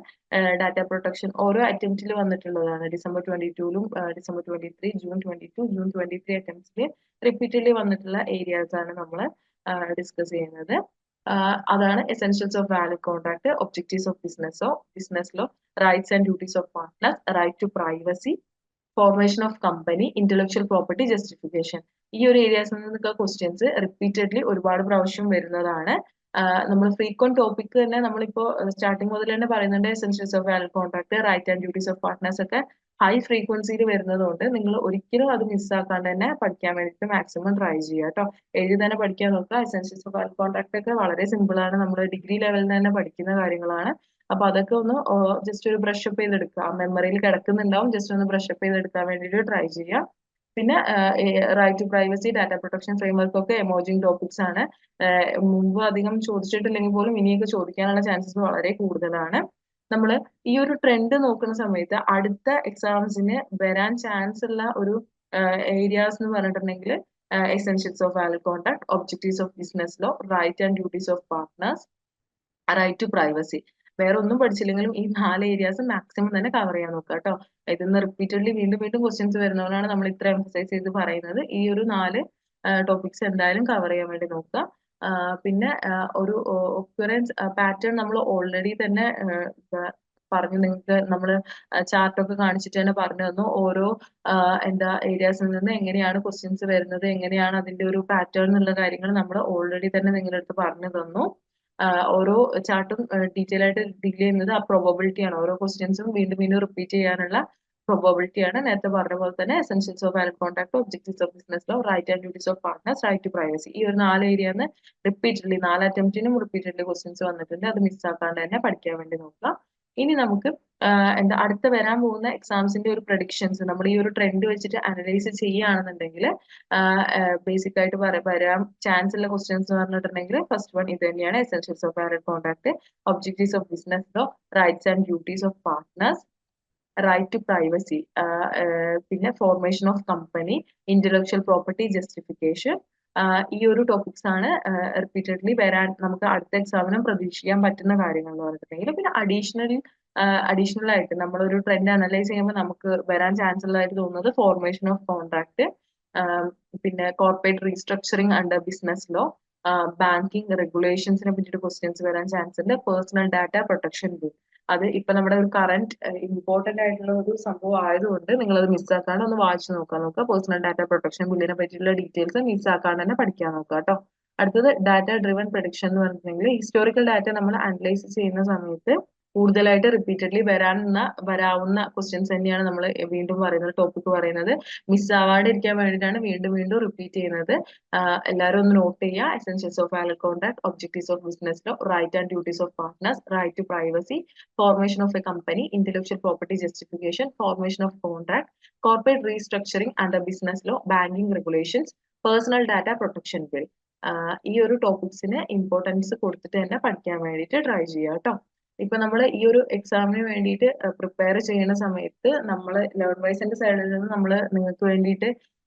ഡാറ്റ പ്രൊട്ടക്ഷൻ. ഓരോ അറ്റംപ്റ്റിൽ വന്നിട്ടുള്ളതാണ്. ഡിസംബർ 22-ലും ഡിസംബർ 23, ജൂൺ 22, ജൂൺ 23 അറ്റംപ്റ്റ്സിൽ റിപ്പീറ്റഡ്ലി വന്നിട്ടുള്ള ഏരിയാസ് ആണ് നമ്മൾ ഡിസ്കസ് ചെയ്യുന്നത്. അതാണ് essentials of valid contract, objectives of business law, rights and duties of partners, right to privacy, formation of company, intellectual property justification. ഈ ഒരു ഏരിയാസിൽ നിന്നൊക്കെ ക്വസ്റ്റ്യൻസ് റിപ്പീറ്റഡ്ലി ഒരുപാട് പ്രാവശ്യം വരുന്നതാണ്. നമ്മൾ ഫ്രീക്വന്റ് ടോപ്പിക് തന്നെ നമ്മളിപ്പോ സ്റ്റാർട്ടിങ് മുതൽ തന്നെ പറയുന്നുണ്ട്. Essentials of valid contract, right and duties of partners ഒക്കെ ഹൈ ഫ്രീക്വൻസിയിൽ വരുന്നതുകൊണ്ട് നിങ്ങൾ ഒരിക്കലും അത് മിസ്സാക്കാണ്ട് തന്നെ പഠിക്കാൻ വേണ്ടിയിട്ട് മാക്സിമം ട്രൈ ചെയ്യുക കേട്ടോ. എഴുതി തന്നെ പഠിക്കാൻ നോക്കുക. എസെൻഷ്യൽസ് ഓഫ് വാലിഡ് കോൺട്രാക്ട് ഒക്കെ വളരെ സിമ്പിൾ ആണ്. നമ്മൾ ഡിഗ്രി ലെവലിൽ തന്നെ പഠിക്കുന്ന കാര്യങ്ങളാണ്. അപ്പൊ അതൊക്കെ ഒന്ന് ജസ്റ്റ് ഒരു ബ്രഷ് അപ്പ് ചെയ്തെടുക്കുക. മെമ്മറിയിൽ കിടക്കുന്നുണ്ടാവും. ജസ്റ്റ് ഒന്ന് ബ്രഷ് അപ്പ് ചെയ്തെടുക്കാൻ വേണ്ടിയിട്ട് ട്രൈ ചെയ്യുക. പിന്നെ right to privacy, data protection framework ഒക്കെ എമോജിങ് ടോപ്പിക്സ് ആണ്. മുമ്പ് അധികം ചോദിച്ചിട്ടില്ലെങ്കിൽ പോലും ഇനിയൊക്കെ ചോദിക്കാനുള്ള ചാൻസസ് വളരെ കൂടുതലാണ്. നമ്മൾ ഈ ഒരു ട്രെൻഡ് നോക്കുന്ന സമയത്ത് അടുത്ത എക്സാംസിന് വരാൻ ചാൻസ് ഉള്ള ഒരു ഏരിയാസ് എന്ന് പറഞ്ഞിട്ടുണ്ടെങ്കിൽ essentials of valid contract, objectives of business law, right and duties of partners, right to privacy. വേറെ ഒന്നും പഠിച്ചില്ലെങ്കിലും ഈ 4 ഏരിയാസ് മാക്സിമം തന്നെ കവർ ചെയ്യാൻ നോക്കുക കേട്ടോ. ഇതിന്ന് റിപ്പീറ്റഡ്ലി വീണ്ടും വീണ്ടും ക്വസ്റ്റ്യൻസ് വരുന്നതുകൊണ്ടാണ് നമ്മൾ ഇത്ര എംഫസൈസ് ചെയ്ത് പറയുന്നത്. ഈ ഒരു 4 ടോപ്പിക്സ് എന്തായാലും കവർ ചെയ്യാൻ വേണ്ടി നോക്കുക. പിന്നെ ഒരു ഒക്യുറൻസ് പാറ്റേൺ നമ്മൾ ഓൾറെഡി തന്നെ പറഞ്ഞു. നിങ്ങൾക്ക് നമ്മൾ ചാർട്ടൊക്കെ കാണിച്ചിട്ട് തന്നെ പറഞ്ഞു തന്നു. ഓരോ എന്താ ഏരിയാസിൽ നിന്ന് എങ്ങനെയാണ് ക്വസ്റ്റ്യൻസ് വരുന്നത്, എങ്ങനെയാണ് അതിന്റെ ഒരു പാറ്റേൺ എന്നുള്ള കാര്യങ്ങൾ നമ്മൾ ഓൾറെഡി തന്നെ നിങ്ങളുടെ അടുത്ത് പറഞ്ഞു തന്നു. ഓരോ ചാർട്ടും ഡീറ്റെയിൽ ആയിട്ട് ഡീൽ ചെയ്യുന്നത് ആ പ്രോബബിലിറ്റി ആണ്. ഓരോ ക്വസ്റ്റ്യൻസും വീണ്ടും വീണ്ടും റിപ്പീറ്റ് ചെയ്യാനുള്ള പ്രോബബിലിറ്റി ആണ്. നേരത്തെ പറഞ്ഞ പോലെ തന്നെ essentials of valid contract, objectives of business law, right and duties of partners, right to privacy. ഈ ഒരു 4 ഏരിയന്ന് റിപ്പീറ്റഡ്ലി 4 അറ്റംപ്റ്റിനും റിപ്പീറ്റഡ്ലി ക്വസ്റ്റ്യൻസ് വന്നിട്ടുണ്ട്. അത് മിസ്സാക്കാണ്ട് തന്നെ പഠിക്കാൻ വേണ്ടി നോക്കുക. ഇനി നമുക്ക് എന്താ അടുത്ത വരാൻ പോകുന്ന എക്സാംസിന്റെ ഒരു പ്രഡിക്ഷൻസ് നമ്മൾ ഈ ഒരു ട്രെൻഡ് വെച്ചിട്ട് അനലൈസ് ചെയ്യുകയാണെന്നുണ്ടെങ്കിൽ ബേസിക് ആയിട്ട് വരാൻ ചാൻസ് ഉള്ള ക്വസ്റ്റ്യൻസ് എന്ന് പറഞ്ഞിട്ടുണ്ടെങ്കിൽ ഫസ്റ്റ് വൺ ഇത് തന്നെയാണ്. Essentials of valid contract, objectives of business law, rights and duties of partners, right to privacy, പിന്നെ formation of company, intellectual property justification. ഈ ഒരു ടോപ്പിക്സ് ആണ് റിപ്പീറ്റഡ്ലി വരാൻ നമുക്ക് അടുത്ത എക്സാമിനും പ്രതീക്ഷിക്കാൻ പറ്റുന്ന കാര്യങ്ങൾ എന്ന് പറഞ്ഞിട്ടുണ്ടെങ്കിൽ. പിന്നെ അഡീഷണൽ ആയിട്ട് നമ്മളൊരു ട്രെൻഡ് അനലൈസ് ചെയ്യുമ്പോൾ നമുക്ക് വരാൻ ചാൻസ് ഉള്ളതായിട്ട് തോന്നുന്നത് ഫോർമേഷൻ ഓഫ് കോൺട്രാക്ട്, പിന്നെ corporate restructuring under business law, banking റെഗുലേഷൻസിനെ പറ്റിയിട്ട് ക്വസ്റ്റ്യൻസ് വരാൻ ചാൻസ് ഉണ്ട്. പേഴ്സണൽ ഡാറ്റ പ്രൊട്ടക്ഷൻ ബിൽ, അത് ഇപ്പൊ നമ്മുടെ ഒരു കറന്റ് ഇമ്പോർട്ടന്റ് ആയിട്ടുള്ള ഒരു സംഭവം ആയതുകൊണ്ട് നിങ്ങൾ അത് മിസ്സാക്കാണ്ട് ഒന്ന് വായിച്ചു നോക്കുക. പേഴ്സണൽ ഡാറ്റ പ്രൊട്ടക്ഷൻ ബില്ലിനെ പറ്റിയിട്ടുള്ള ഡീറ്റെയിൽസ് മിസ്സാക്കാണ്ട് തന്നെ പഠിക്കാൻ നോക്കുക കേട്ടോ. അടുത്തത് ഡാറ്റ ഡ്രിവൺ പ്രഡിക്ഷൻ എന്ന് പറഞ്ഞിട്ടുണ്ടെങ്കിൽ ഹിസ്റ്റോറിക്കൽ ഡാറ്റ നമ്മൾ അനലൈസ് ചെയ്യുന്ന സമയത്ത് കൂടുതലായിട്ട് റിപ്പീറ്റഡ്ലി വരാവുന്ന ക്വസ്റ്റ്യൻസ് തന്നെയാണ് നമ്മൾ വീണ്ടും പറയുന്നത്. ടോപ്പിക് പറയുന്നത് മിസ്സാവാണ്ടിരിക്കാൻ വേണ്ടിയിട്ടാണ് വീണ്ടും വീണ്ടും റിപ്പീറ്റ് ചെയ്യുന്നത്. എല്ലാവരും ഒന്ന് നോട്ട് ചെയ്യുക. Essentials of valid contract, objectives of business law, right and duties of partners, right to privacy, formation of a company, intellectual property justification, formation of contract, corporate restructuring under business law, banking regulations, personal data protection bill. ഈ ഒരു ടോപ്പിക്സിന് ഇമ്പോർട്ടൻസ് കൊടുത്തിട്ട് തന്നെ പഠിക്കാൻ വേണ്ടിയിട്ട് ട്രൈ ചെയ്യുക കേട്ടോ. ഇപ്പൊ നമ്മൾ ഈ ഒരു എക്സാമിന് വേണ്ടിയിട്ട് പ്രിപ്പയർ ചെയ്യുന്ന സമയത്ത് നമ്മൾ ലേൺ വൈസിന്റെ സൈഡിൽ നിന്ന് നമ്മൾ നിങ്ങൾക്ക് വേണ്ടിയിട്ട്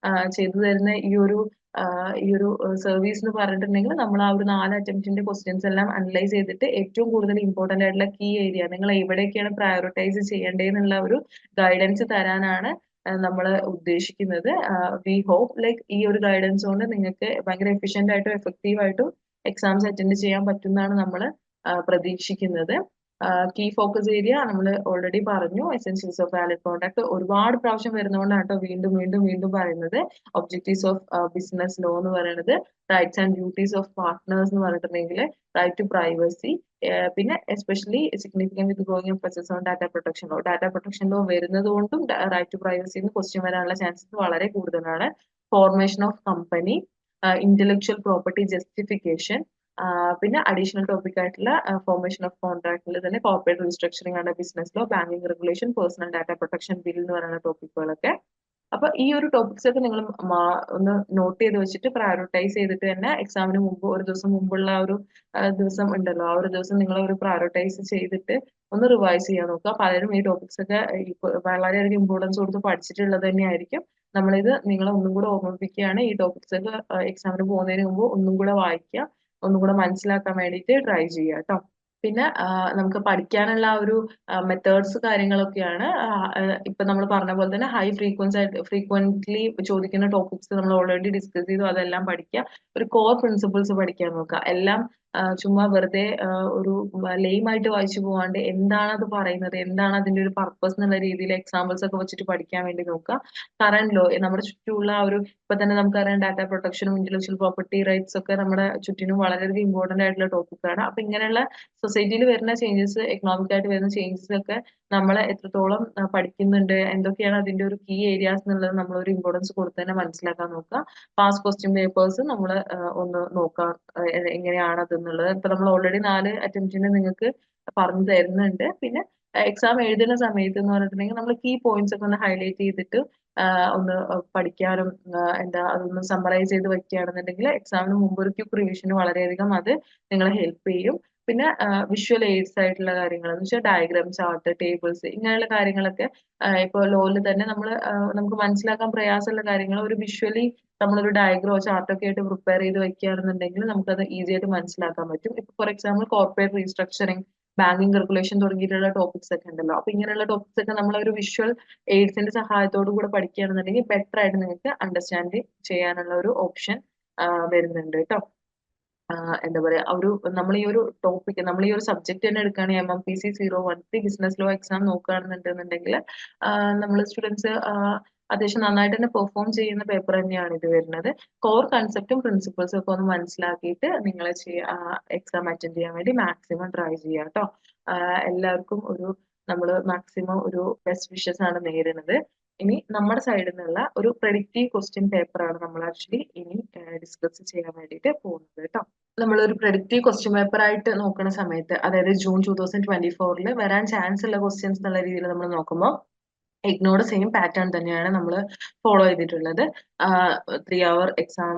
ചെയ്തു തരുന്ന ഈ ഒരു സർവീസ് എന്ന് പറഞ്ഞിട്ടുണ്ടെങ്കിൽ നമ്മൾ ആ ഒരു 4 അറ്റംപ്റ്റിന്റെ ക്വസ്റ്റ്യൻസ് എല്ലാം അനലൈസ് ചെയ്തിട്ട് ഏറ്റവും കൂടുതൽ ഇമ്പോർട്ടന്റ് ആയിട്ടുള്ള കീ ഏരിയ നിങ്ങൾ എവിടെയൊക്കെയാണ് പ്രയോറിറ്റൈസ് ചെയ്യേണ്ടതെന്നുള്ള ഒരു ഗൈഡൻസ് തരാനാണ് നമ്മൾ ഉദ്ദേശിക്കുന്നത്. വി ഹോപ്പ് ലൈക്ക് ഈ ഒരു ഗൈഡൻസ് കൊണ്ട് നിങ്ങൾക്ക് ഭയങ്കര എഫിഷ്യന്റ് ആയിട്ടും എഫക്റ്റീവ് ആയിട്ടും എക്സാംസ് അറ്റൻഡ് ചെയ്യാൻ പറ്റുന്നതാണ് നമ്മൾ പ്രതീക്ഷിക്കുന്നത്. കീ ഫോക്കസ് ഏരിയ നമ്മൾ ഓൾറെഡി പറഞ്ഞു. എസെൻഷ്യൽസ് ഓഫ് വാലിഡ് കോൺട്രാക്ട് ഒരുപാട് പ്രാവശ്യം വരുന്നതുകൊണ്ടാണ് കേട്ടോ വീണ്ടും വീണ്ടും വീണ്ടും പറയുന്നത്. ഒബ്ജക്റ്റീവ്സ് ഓഫ് ബിസിനസ് ലോ എന്ന് പറയുന്നത്, rights and duties of partners എന്ന് പറഞ്ഞിട്ടുണ്ടെങ്കിൽ റൈറ്റ് ടു പ്രൈവസി, പിന്നെ especially significant with growing emphasis on data protection law. Data protection law വരുന്നത് കൊണ്ടും റൈറ്റ് ടു പ്രൈവസി ക്വസ്റ്റ്യൻ വരാനുള്ള ചാൻസസ് വളരെ കൂടുതലാണ്. Formation of company, intellectual property justification, പിന്നെ അഡീഷണൽ ടോപ്പിക് ആയിട്ടുള്ള ഫോർമേഷൻ ഓഫ് കോൺട്രാക്ടിൽ തന്നെ കോർപ്പറേറ്റ് റീസ്ട്രക്ചറിങ് ആണ് business law, banking regulation, personal data protection bill എന്ന് പറയുന്ന ടോപ്പിക്കുകളൊക്കെ അപ്പൊ ഈ ഒരു ടോപ്പിക്സ് ഒക്കെ നിങ്ങൾ ഒന്ന് നോട്ട് ചെയ്ത് വെച്ചിട്ട് പ്രയോറിറ്റൈസ് ചെയ്തിട്ട് തന്നെ എക്സാമിന് മുമ്പ് ഒരു ദിവസം മുമ്പുള്ള ആ ഒരു ദിവസം ഉണ്ടല്ലോ, ആ ഒരു ദിവസം നിങ്ങൾ ഒരു പ്രയോറിറ്റൈസ് ചെയ്തിട്ട് ഒന്ന് റിവൈസ് ചെയ്യാൻ നോക്കുക. പലരും ഈ ടോപ്പിക്സ് ഒക്കെ വളരെയധികം ഇമ്പോർട്ടൻസ് കൊടുത്ത് പഠിച്ചിട്ടുള്ളത് തന്നെയായിരിക്കും. നമ്മളിത് നിങ്ങളെ ഒന്നും കൂടെ ഓർമ്മിപ്പിക്കുകയാണ്. ഈ ടോപ്പിക്സ് ഒക്കെ എക്സാമിന് പോകുന്നതിന് മുമ്പ് ഒന്നും കൂടെ വായിക്കുക, ഒന്നും കൂടെ മനസ്സിലാക്കാൻ വേണ്ടിയിട്ട് ട്രൈ ചെയ്യുക കേട്ടോ. പിന്നെ നമുക്ക് പഠിക്കാനുള്ള ആ ഒരു മെത്തേഡ്സ് കാര്യങ്ങളൊക്കെയാണ് ഇപ്പൊ നമ്മൾ പറഞ്ഞ പോലെ തന്നെ ഹൈ ഫ്രീക്വന്റ്ലി ചോദിക്കുന്ന ടോപ്പിക്സ് നമ്മൾ ഓൾറെഡി ഡിസ്കസ് ചെയ്തു, അതെല്ലാം പഠിക്കുക. ഒരു കോർ പ്രിൻസിപ്പിൾസ് പഠിക്കാൻ നോക്കുക. എല്ലാം ചുമ്മാ വെറുതെ ഒരു ലെയിം ആയിട്ട് വായിച്ചു പോവാണ്ട് എന്താണ് അത് പറയുന്നത്, എന്താണ് അതിന്റെ ഒരു പർപ്പസ് എന്നുള്ള രീതിയിൽ എക്സാമ്പിൾസ് ഒക്കെ വെച്ചിട്ട് പഠിക്കാൻ വേണ്ടി നോക്കുക. കറന്റ് ലോ, നമ്മുടെ ചുറ്റുമുള്ള ആ ഒരു ഇപ്പൊ തന്നെ നമുക്കറിയാം ഡാറ്റ പ്രൊട്ടക്ഷനും ഇന്റലക്ച്വൽ പ്രോപ്പർട്ടി റൈറ്റ്സ് ഒക്കെ നമ്മുടെ ചുറ്റിനും വളരെയധികം ഇമ്പോർട്ടന്റ് ആയിട്ടുള്ള ടോപ്പിക്കാണ്. അപ്പൊ ഇങ്ങനെയുള്ള സൊസൈറ്റിയിൽ വരുന്ന ചേഞ്ചസ്, എക്കണോമിക് ആയിട്ട് വരുന്ന ചേഞ്ചസ് ഒക്കെ നമ്മൾ എത്രത്തോളം പഠിക്കുന്നുണ്ട്, എന്തൊക്കെയാണ് അതിന്റെ ഒരു കീ ഏരിയാസ് എന്നുള്ളത് നമ്മൾ ഒരു ഇമ്പോർട്ടൻസ് കൊടുത്ത് തന്നെ മനസ്സിലാക്കാൻ നോക്കുക. പാസ് ക്വസ്റ്റ്യൻ പേപ്പേഴ്സ് നമ്മൾ ഒന്ന് നോക്കാം എങ്ങനെയാണ് അതെന്നുള്ളത്. ഇപ്പൊ നമ്മൾ ഓൾറെഡി 4 അറ്റംപ്റ്റിന് നിങ്ങൾക്ക് പറഞ്ഞു തരുന്നുണ്ട്. പിന്നെ എക്സാം എഴുതുന്ന സമയത്ത് എന്ന് പറഞ്ഞിട്ടുണ്ടെങ്കിൽ നമ്മൾ കീ പോയിന്റ്സ് ഒക്കെ ഒന്ന് ഹൈലൈറ്റ് ചെയ്തിട്ട് ഒന്ന് പഠിക്കാനും എന്താ അതൊന്ന് സമ്മറൈസ് ചെയ്ത് വെക്കുകയാണെന്നുണ്ടെങ്കിൽ എക്സാമിന് മുമ്പ് ഒരു ക്വിക്ക് റിവിഷന് വളരെയധികം അത് നിങ്ങളെ ഹെൽപ്പ് ചെയ്യും. പിന്നെ വിഷ്വൽ എയ്ഡ്സ് ആയിട്ടുള്ള കാര്യങ്ങൾ എന്ന് വെച്ചാൽ ഡയഗ്രാം, ചാർട്ട്, ടേബിൾസ് ഇങ്ങനെയുള്ള കാര്യങ്ങളൊക്കെ ഇപ്പോൾ ലോയിൽ തന്നെ നമുക്ക് മനസ്സിലാക്കാൻ പ്രയാസമുള്ള കാര്യങ്ങൾ ഒരു വിഷ്വലി നമ്മളൊരു ഡയഗ്രോ ചാർട്ടോ ഒക്കെ ആയിട്ട് പ്രിപ്പയർ ചെയ്ത് വെക്കുകയാണെന്നുണ്ടെങ്കിൽ നമുക്കത് ഈസി ആയിട്ട് മനസ്സിലാക്കാൻ പറ്റും. ഇപ്പൊ for example corporate restructuring, banking regulation തുടങ്ങിയിട്ടുള്ള ടോപ്പിക്സ് ഒക്കെ ഉണ്ടല്ലോ. അപ്പൊ ഇങ്ങനെയുള്ള ടോപ്പിക്സ് ഒക്കെ നമ്മൾ ഒരു വിഷ്വൽ എയ്ഡ്സിന്റെ സഹായത്തോടു കൂടെ പഠിക്കുകയാണെന്നുണ്ടെങ്കിൽ ബെറ്റർ ആയിട്ട് നിങ്ങൾക്ക് അണ്ടർസ്റ്റാൻഡ് ചെയ്യാനുള്ള ഒരു ഓപ്ഷൻ വരുന്നുണ്ട് കേട്ടോ. എന്താ പറയാ ഒരു നമ്മൾ ഈ ഒരു ടോപ്പിക്, നമ്മൾ ഈ ഒരു സബ്ജക്ട് തന്നെ എടുക്കുകയാണെങ്കിൽ MMPC 013 ബിസിനസ് ലോ എക്സാം നോക്കുകയാണെന്നുണ്ടെന്നുണ്ടെങ്കിൽ നമ്മൾ സ്റ്റുഡൻസ് അത്യാവശ്യം നന്നായിട്ട് തന്നെ പെർഫോം ചെയ്യുന്ന പേപ്പർ തന്നെയാണ് ഇത് വരുന്നത്. കോർ കൺസെപ്റ്റും പ്രിൻസിപ്പിൾസും ഒക്കെ ഒന്ന് മനസ്സിലാക്കിയിട്ട് നിങ്ങൾ എക്സാം അറ്റൻഡ് ചെയ്യാൻ വേണ്ടി മാക്സിമം ട്രൈ ചെയ്യുക കേട്ടോ. എല്ലാവർക്കും നമ്മൾ മാക്സിമം ഒരു ബെസ്റ്റ് വിഷസ് ആണ് നേരുന്നത്. ഇനി നമ്മുടെ സൈഡിൽ നിന്നുള്ള ഒരു പ്രെഡിക്റ്റീവ് ക്വസ്റ്റ്യൻ പേപ്പർ ആണ് നമ്മൾ ആക്ച്വലി ഇനി ഡിസ്കസ് ചെയ്യാൻ വേണ്ടിയിട്ട് പോകുന്നത് കേട്ടോ. നമ്മളൊരു പ്രെഡിക്റ്റീവ് ക്വസ്റ്റ്യൻ പേപ്പർ ആയിട്ട് നോക്കുന്ന സമയത്ത്, അതായത് ജൂൺ 2024 വരാൻ ചാൻസ് ഉള്ള ക്വസ്റ്റ്യൻസ് എന്നുള്ള രീതിയിൽ നമ്മൾ നോക്കുമ്പോൾ ഇഗ്നോയുടെ സെയിം പാറ്റേൺ തന്നെയാണ് നമ്മൾ ഫോളോ ചെയ്തിട്ടുള്ളത്. 3 hour എക്സാം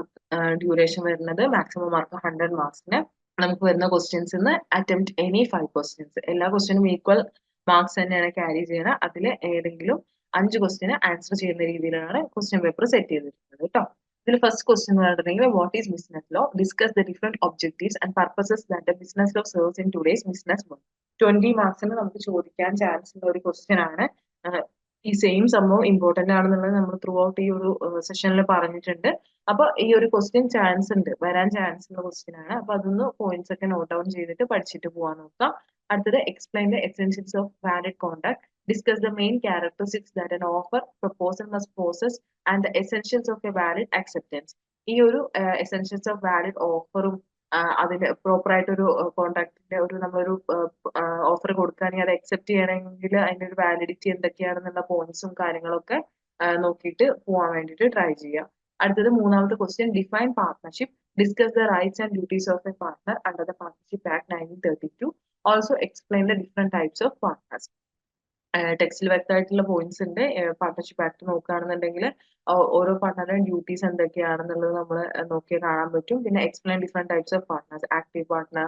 ഡ്യൂറേഷൻ വരുന്നത്, മാക്സിമം മാർക്ക് 100 മാർക്സിന്. നമുക്ക് വരുന്ന ക്വസ്റ്റ്യൻസ് അറ്റംപ്റ്റ് എനി 5 ക്വസ്റ്റ്യൻസ്, എല്ലാ ക്വസ്റ്റ്യനും ഈക്വൽ മാർക്സ് തന്നെയാണ് ക്യാരി ചെയ്യുന്നത്. അതിൽ ഏതെങ്കിലും 5 ക്വസ്റ്റ്യന് ആൻസർ ചെയ്യുന്ന രീതിയിലാണ് ക്വസ്റ്റ്യൻ പേപ്പർ സെറ്റ് ചെയ്തിട്ടുള്ളത് കേട്ടോ. ഇതിൽ ഫസ്റ്റ് ക്വസ്റ്റ്യൻ എന്ന് പറഞ്ഞിട്ടുണ്ടെങ്കിൽ what is business law, discuss the different objectives and purposes that the business law serves in today's business world. 20 മാർക്സിന് നമുക്ക് ചോദിക്കാൻ ചാൻസ് ഉള്ള ഒരു ക്വസ്റ്റ്യൻ ആണ്. ഈ സെയിം സംഭവം ഇമ്പോർട്ടന്റ് ആണെന്നുള്ളത് നമ്മൾ ത്രൂ ഔട്ട് ഈ ഒരു സെഷനിൽ പറഞ്ഞിട്ടുണ്ട്. അപ്പൊ ഈ ഒരു ക്വസ്റ്റ്യൻ ചാൻസ് ഉണ്ട്, വരാൻ ചാൻസ് ഉള്ള ക്വസ്റ്റ്യൻ ആണ്. അപ്പൊ അതൊന്ന് പോയിന്റ്സ് ഒക്കെ നോട്ട് ഡൗൺ ചെയ്തിട്ട് പഠിച്ചിട്ട് പോകാൻ നോക്കാം. അടുത്തത് explain the essentials of valid contact, discuss the main characteristics that an offer proposal must possess and the essentials of a valid acceptance. ഈ ഒരു essentials of valid ഓഫറും അതിന്റെ പ്രോപ്പർ ആയിട്ടൊരു കോൺട്രാക്ടിന്റെ നമ്മളൊരു ഓഫർ കൊടുക്കുകയാണെങ്കിൽ അത് അക്സെപ്റ്റ് ചെയ്യണമെങ്കിൽ അതിന്റെ ഒരു വാലിഡിറ്റി എന്തൊക്കെയാണെന്നുള്ള പോയിന്റ്സും കാര്യങ്ങളൊക്കെ നോക്കിയിട്ട് പോകാൻ വേണ്ടിയിട്ട് ട്രൈ ചെയ്യുക. അടുത്തത് മൂന്നാമത്തെ question, define partnership, discuss the rights and duties of a partner under the partnership act 1932. Also explain the different types of partners. ടെക്സ്റ്റിൽ വ്യക്തമായിട്ടുള്ള പോയിന്റ്സ് ഉണ്ട്. പാർട്ട്ണർഷിപ്പ് ആക്ട് നോക്കുകയാണെന്നുണ്ടെങ്കിൽ ഓരോ പാർട്ട്ണറുടെയും ഡ്യൂട്ടീസ് എന്തൊക്കെയാണെന്നുള്ളത് നമ്മൾ നോക്കിയാൽ കാണാൻ പറ്റും. പിന്നെ explain different types of partners, active partner,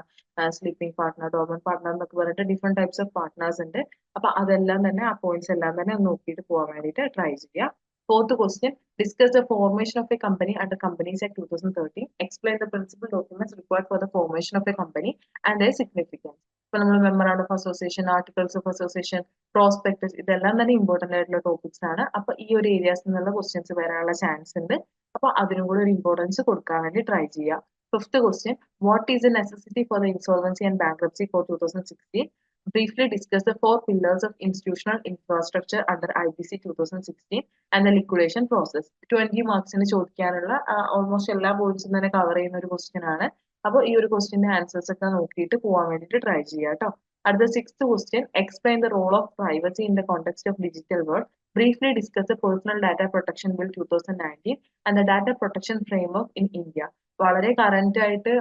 sleeping partner, dormant partner എന്നൊക്കെ പറഞ്ഞിട്ട് ഡിഫറെന്റ് ടൈപ്സ് ഓഫ് പാർട്ട്നേഴ്സ് ഉണ്ട്. അപ്പൊ അതെല്ലാം തന്നെ, ആ പോയിന്റ്സ് എല്ലാം തന്നെ നോക്കിയിട്ട് പോകാൻ വേണ്ടിയിട്ട് ട്രൈ ചെയ്യുക. Fourth question, discuss the formation of a company under Companies Act 2013. Explain the principal documents required for the formation of a company and their significance. ഇപ്പൊ നമ്മൾ memorandum of association, articles of association, prospectus, ഇതെല്ലാം തന്നെ ഇമ്പോർട്ടന്റ് ആയിട്ടുള്ള ടോപ്പിക്സ് ആണ്. അപ്പൊ ഈ ഒരു ഏരിയാസ് നിന്നുള്ള ക്വസ്റ്റ്യൻസ് വരാനുള്ള ചാൻസ് ഉണ്ട്. അപ്പൊ അതിനും കൂടെ ഒരു ഇമ്പോർട്ടൻസ് കൊടുക്കാൻ വേണ്ടി ട്രൈ ചെയ്യുക. Fifth question, what is the necessity for the Insolvency and Bankruptcy Code 2016? Briefly discuss the 4 pillars of institutional infrastructure under IBC 2016 and the liquidation process. 20 മാർക്സിന് ചോദിക്കാനുള്ള ഓൾമോസ്റ്റ് എല്ലാ പോയിന്റ്സും തന്നെ കവർ ചെയ്യുന്ന ഒരു ക്വസ്റ്റ്യൻ ആണ്. അപ്പോൾ ഈ ഒരു ക്വസ്റ്റ്യന്റെ ആൻസേഴ്സ് ഒക്കെ നോക്കിയിട്ട് പോകാൻ വേണ്ടിയിട്ട് ട്രൈ ചെയ്യുക കേട്ടോ. അടുത്ത 6th question, explain the role of privacy in the context of digital world. briefly discuss the Personal Data Protection Bill 2019 and the Data Protection Framework in India. വളരെ കറന്റ് ആയിട്ട്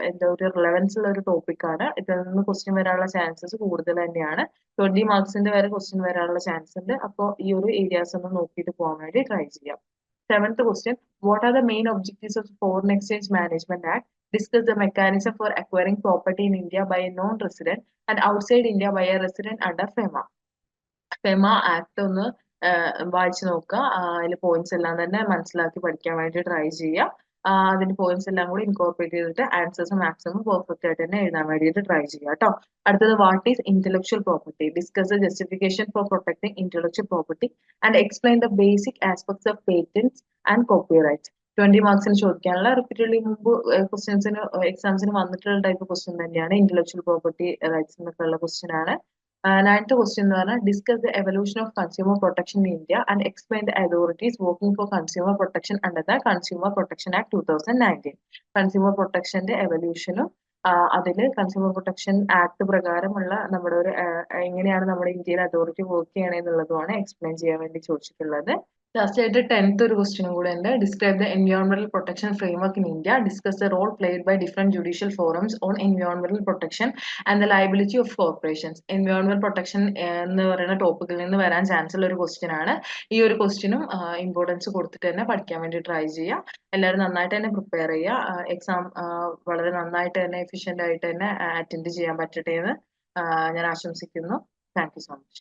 എന്താ ഒരു റിലവൻസ് ഉള്ള ഒരു ടോപ്പിക്കാണ്. ഇതിൽ നിന്ന് ക്വസ്റ്റ്യൻ വരാനുള്ള ചാൻസസ് കൂടുതൽ തന്നെയാണ്. 20 മാർക്സിന്റെ വരെ ക്വസ്റ്റ്യൻ വരാനുള്ള ചാൻസ് ഉണ്ട്. അപ്പോൾ ഈ ഒരു ഏരിയാസ് ഒന്ന് നോക്കിയിട്ട് പോകാൻ വേണ്ടി ട്രൈ ചെയ്യാം. 7th question, what are the main objectives of the Foreign Exchange Management Act? Discuss the mechanism for acquiring property in India by a non-resident and outside India by a resident under FEMA. FEMA act ഒന്ന് വായിച്ചു നോക്കുക. അതിൽ പോയിന്റ്സ് എല്ലാം തന്നെ മനസ്സിലാക്കി പഠിക്കാൻ വേണ്ടി ട്രൈ ചെയ്യുക. അതിന്റെ പോയിന്റ്സ് എല്ലാം കൂടി ഇൻകോർപ്പറേറ്റ് ചെയ്തിട്ട് ആൻസേഴ്സ് മാക്സിമം പെർഫെക്റ്റ് ആയിട്ട് തന്നെ എഴുതാൻ വേണ്ടിയിട്ട് ട്രൈ ചെയ്യുക കേട്ടോ. അടുത്തത് what is intellectual property? Discuss the justification for protecting intellectual property and explain the basic aspects of patents and copyrights. 20 മാർക്സിന് ചോദിക്കാനുള്ള റിപ്പീറ്റഡ്ലി മുമ്പ് ക്വസ്റ്റ്യൻസിന് എക്സാംസിന് വന്നിട്ടുള്ള ടൈപ്പ് ക്വസ്റ്റ്യൻ തന്നെയാണ്. ഇന്റലക്ച്വൽ പ്രോപ്പർട്ടി റൈറ്റ്സ് എന്നൊക്കെ ഉള്ള ക്വസ്റ്റ്യൻ ആണ്. 9th question എന്ന് പറഞ്ഞാൽ discuss the evolution of consumer protection in India and explain the authorities working for consumer protection under the consumer protection act 2019. കൺസ്യൂമർ പ്രൊട്ടക്ഷന്റെ എവല്യൂഷനും അതിൽ കൺസ്യൂമർ പ്രൊട്ടക്ഷൻ ആക്ട് പ്രകാരമുള്ള നമ്മുടെ ഒരു എങ്ങനെയാണ് നമ്മുടെ ഇന്ത്യയിൽ അതോറിറ്റി വർക്ക് ചെയ്യണമെന്നുള്ളതുമാണ് എക്സ്പ്ലെയിൻ ചെയ്യാൻ വേണ്ടി ചോദിച്ചിട്ടുള്ളത്. ലാസ്റ്റ് ആയിട്ട് 10th ഒരു ക്വസ്റ്റ്യനും കൂടെ ഉണ്ട്. Describe the എൻവയോൺമെന്റൽ protection framework in India. Discuss the role played by different judicial forums on എൻവയോൺമെന്റൽ protection and the liability of corporations. എൻവയോൺമെന്റൽ protection എന്ന് പറയുന്ന ടോപ്പിക്കിൽ നിന്ന് വരാൻ ചാൻസ് ഉള്ള ഒരു ക്വസ്റ്റ്യൻ ആണ്. ഈ ഒരു ക്വസ്റ്റ്യനും ഇമ്പോർട്ടൻസ് കൊടുത്തിട്ട് തന്നെ പഠിക്കാൻ വേണ്ടി ട്രൈ ചെയ്യുക. എല്ലാവരും നന്നായിട്ട് തന്നെ പ്രിപ്പയർ ചെയ്യുക. എക്സാം വളരെ നന്നായിട്ട് തന്നെ എഫിഷ്യന്റ് ആയിട്ട് തന്നെ അറ്റൻഡ് ചെയ്യാൻ പറ്റട്ടെ എന്ന് ഞാൻ ആശംസിക്കുന്നു. Thank you so much.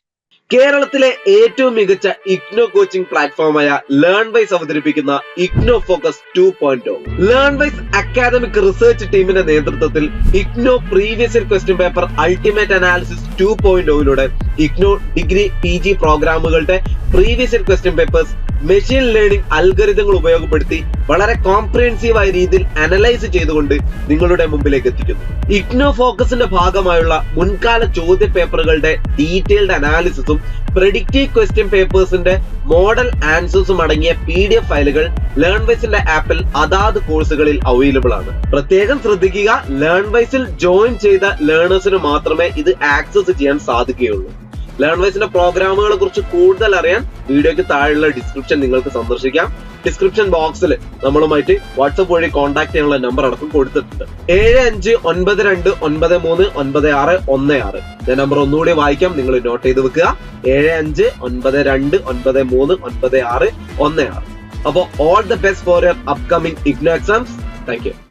കേരളത്തിലെ ഏറ്റവും മികച്ച ഇഗ്നോ കോച്ചിംഗ് പ്ലാറ്റ്ഫോമായ ലേൺവൈസ് അവതരിപ്പിക്കുന്ന IGNOU focus 2.0. Learnwise academic research ടീമിന്റെ നേതൃത്വത്തിൽ IGNOU previous year question paper ultimate analysis 2.0 IGNOU degree PG പ്രോഗ്രാമുകളുടെ previous year question papers machine learning അൽഗരിതങ്ങൾ ഉപയോഗപ്പെടുത്തി വളരെ കോംപ്രിഹെൻസീവ് ആയ രീതിയിൽ അനലൈസ് ചെയ്തുകൊണ്ട് നിങ്ങളുടെ മുമ്പിലേക്ക് എത്തിക്കുന്നു. ഇഗ്നോ ഫോക്കസിന്റെ ഭാഗമായുള്ള മുൻകാല ചോദ്യ പേപ്പറുകളുടെ ഡീറ്റെയിൽഡ് അനാലിസിസും പ്രെഡിക്റ്റീവ് ക്വസ്റ്റ്യൻ പേപ്പേഴ്സിന്റെ മോഡൽ ആൻസേഴ്സും അടങ്ങിയ PDF ഫയലുകൾ ലേൺവൈസിന്റെ ആപ്പിൽ അതാത് കോഴ്സുകളിൽ അവൈലബിൾ ആണ്. പ്രത്യേകം ശ്രദ്ധിക്കുക, ലേൺവൈസിൽ ജോയിൻ ചെയ്ത ലേണേഴ്സിന് മാത്രമേ ഇത് ആക്സസ് ചെയ്യാൻ സാധിക്കുകയുള്ളൂ. ലേൺവൈസിന്റെ പ്രോഗ്രാമുകളെ കുറിച്ച് കൂടുതൽ അറിയാൻ വീഡിയോയ്ക്ക് താഴെയുള്ള ഡിസ്ക്രിപ്ഷൻ നിങ്ങൾക്ക് സന്ദർശിക്കാം. ഡിസ്ക്രിപ്ഷൻ ബോക്സിൽ നമ്മളുമായിട്ട് വാട്സ്ആപ്പ് വഴി കോൺടാക്ട് ചെയ്യാനുള്ള നമ്പർ അടക്കം കൊടുത്തിട്ടുണ്ട്. 7592939616. ഞാൻ നമ്പർ ഒന്നുകൂടി വായിക്കാം, നിങ്ങൾ നോട്ട് ചെയ്ത് വെക്കുക. 7592939616. അപ്പോൾ all the best for your upcoming IGNOU exams. Thank you.